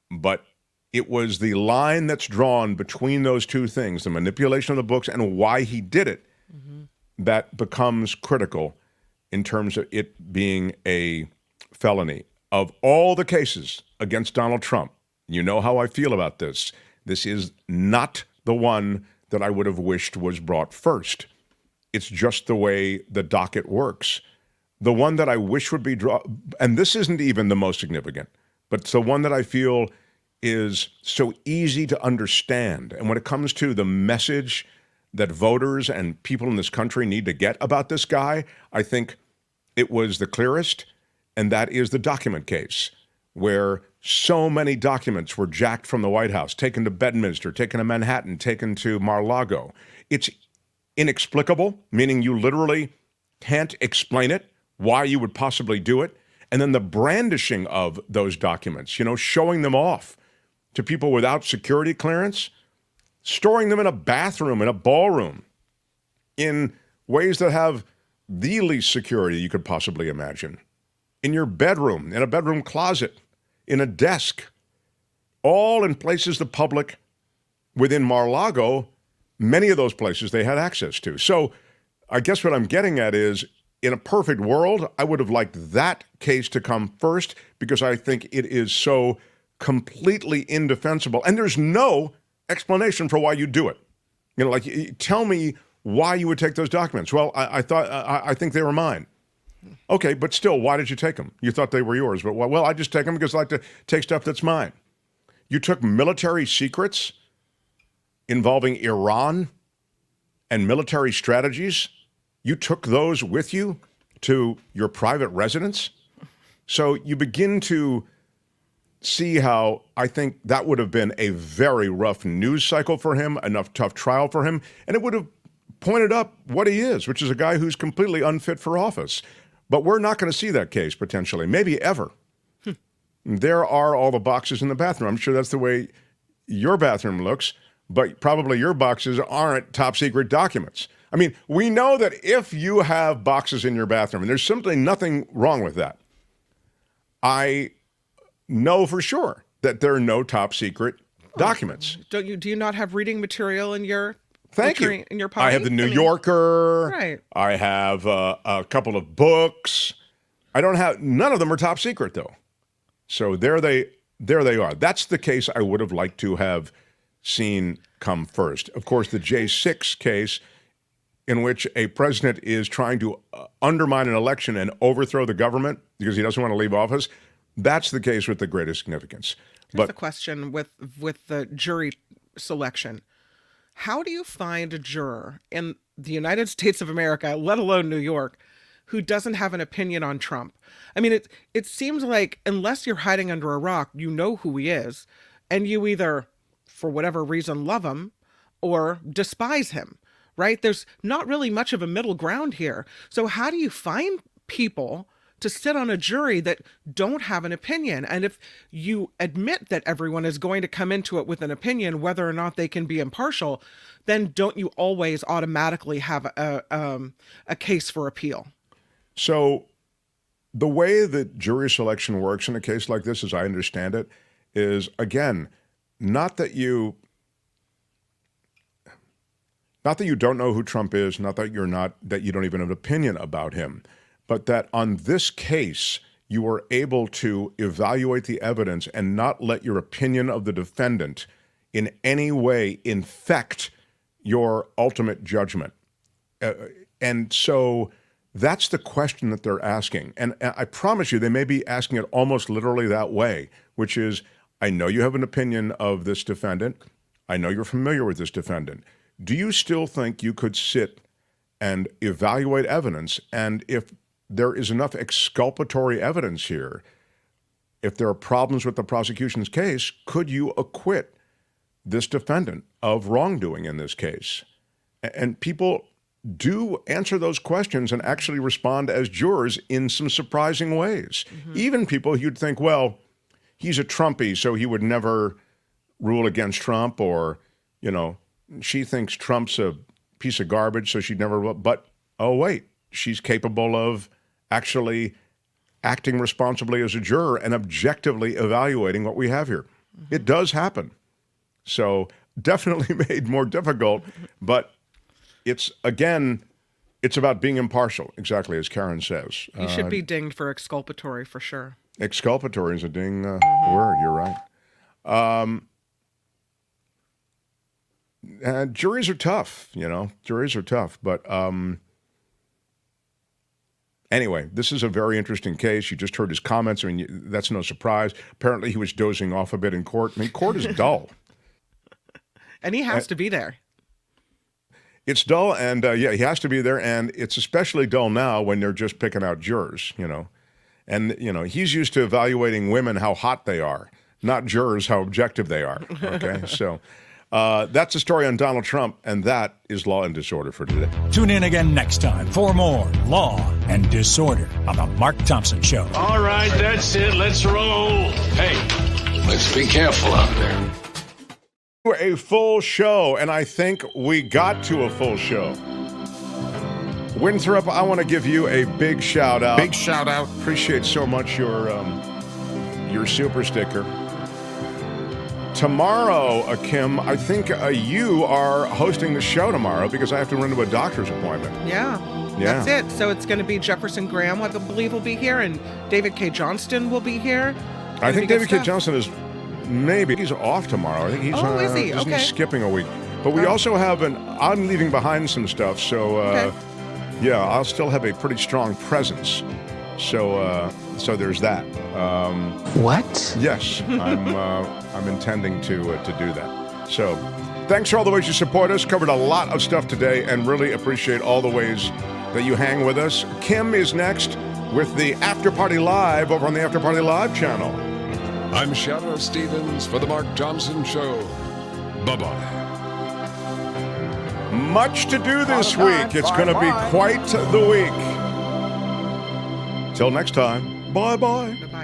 but it was the line that's drawn between those two things, the manipulation of the books and why he did it, that becomes critical in terms of it being a felony. Of all the cases against Donald Trump, you know how I feel about this. This is not the one that I would have wished was brought first. It's just the way the docket works. The one that I wish would be and this isn't even the most significant, but it's the one that I feel is so easy to understand. And when it comes to the message that voters and people in this country need to get about this guy, I think it was the clearest, and that is the document case, where so many documents were jacked from the White House, taken to Bedminster, taken to Manhattan, taken to Mar-a-Lago. It's inexplicable, meaning you literally can't explain it, why you would possibly do it. And then the brandishing of those documents, showing them off to people without security clearance, storing them in a bathroom, in a ballroom, in ways that have the least security you could possibly imagine, in your bedroom, in a bedroom closet, in a desk, all in places the public within Mar-a-Lago, many of those places they had access to. So I guess what I'm getting at is, in a perfect world, I would have liked that case to come first because I think it is so completely indefensible. And there's no explanation for why you do it. Tell me why you would take those documents. Well, I think they were mine. Okay, but still, why did you take them? You thought they were yours, but well, I just take them because I like to take stuff that's mine. You took military secrets involving Iran and military strategies. You took those with you to your private residence. So you begin to see how I think that would have been a very rough news cycle for him, enough tough trial for him, and it would have pointed up what he is, which is a guy who's completely unfit for office. But we're not going to see that case, potentially, maybe ever. There are all the boxes in the bathroom. I'm sure that's the way your bathroom looks, but probably your boxes aren't top secret documents. I mean, we know that if you have boxes in your bathroom, and there's simply nothing wrong with that, I know for sure that there are no top secret documents. Do you not have reading material in your in your potty? I have the New Yorker. Right. I have a couple of books. None of them are top secret though. So there they are. That's the case I would have liked to have seen come first. Of course, the J6 case, in which a president is trying to undermine an election and overthrow the government because he doesn't want to leave office, that's the case with the greatest significance. Here's the question with the jury selection. How do you find a juror in the United States of America, let alone New York, who doesn't have an opinion on Trump? I mean, it seems like unless you're hiding under a rock, you know who he is, and you either, for whatever reason, love him or despise him, right? There's not really much of a middle ground here. So how do you find people to sit on a jury that don't have an opinion? And if you admit that everyone is going to come into it with an opinion, whether or not they can be impartial, then don't you always automatically have a case for appeal? So the way that jury selection works in a case like this, as I understand it, is, again, not that you don't know who Trump is, not that you don't even have an opinion about him, but that on this case, you are able to evaluate the evidence and not let your opinion of the defendant in any way infect your ultimate judgment. And so that's the question that they're asking. And I promise you, they may be asking it almost literally that way, which is, I know you have an opinion of this defendant. I know you're familiar with this defendant. Do you still think you could sit and evaluate evidence? And if there is enough exculpatory evidence here, if there are problems with the prosecution's case, could you acquit this defendant of wrongdoing in this case? And people do answer those questions and actually respond as jurors in some surprising ways. Mm-hmm. Even people you'd think, well, he's a Trumpy, so he would never rule against Trump, or, you know, she thinks Trump's a piece of garbage, so she'd never, but, oh, wait, she's capable of actually acting responsibly as a juror and objectively evaluating what we have here. Mm-hmm. It does happen. So definitely made more difficult, but it's about being impartial, exactly as Karen says. You should be dinged for exculpatory for sure. Exculpatory is a ding word, you're right. Juries are tough, juries are tough. But anyway, this is a very interesting case. You just heard his comments. I mean, that's no surprise. Apparently he was dozing off a bit in court. I mean, court is dull. And he has to be there. It's dull, and he has to be there, and it's especially dull now when they're just picking out jurors, And, he's used to evaluating women how hot they are, not jurors how objective they are, okay? So that's a story on Donald Trump, and that is Law and Disorder for today. Tune in again next time for more Law and Disorder on The Mark Thompson Show. All right, that's it. Let's roll. Hey, let's be careful out there. A full show, and I think we got to a full show. Winthrop, I want to give you a big shout out. Big shout out. Appreciate so much your super sticker. Tomorrow, Kim, I think you are hosting the show tomorrow because I have to run to a doctor's appointment. Yeah. That's it. So it's going to be Jefferson Graham, I believe, will be here, and David K. Johnston will be here. I think David K. Johnston is he's off tomorrow. I think he's is he? Isn't Okay. he skipping a week? But we also have I'm leaving behind some stuff, so I'll still have a pretty strong presence. So there's that. What? Yes, I'm intending to do that. So thanks for all the ways you support us. Covered a lot of stuff today, and really appreciate all the ways that you hang with us. Kim is next with the After Party Live over on the After Party Live channel. I'm Shadow Stevens for The Mark Thompson Show. Bye-bye. Much to do this week. It's going to be quite the week. Till next time, bye-bye. Bye-bye.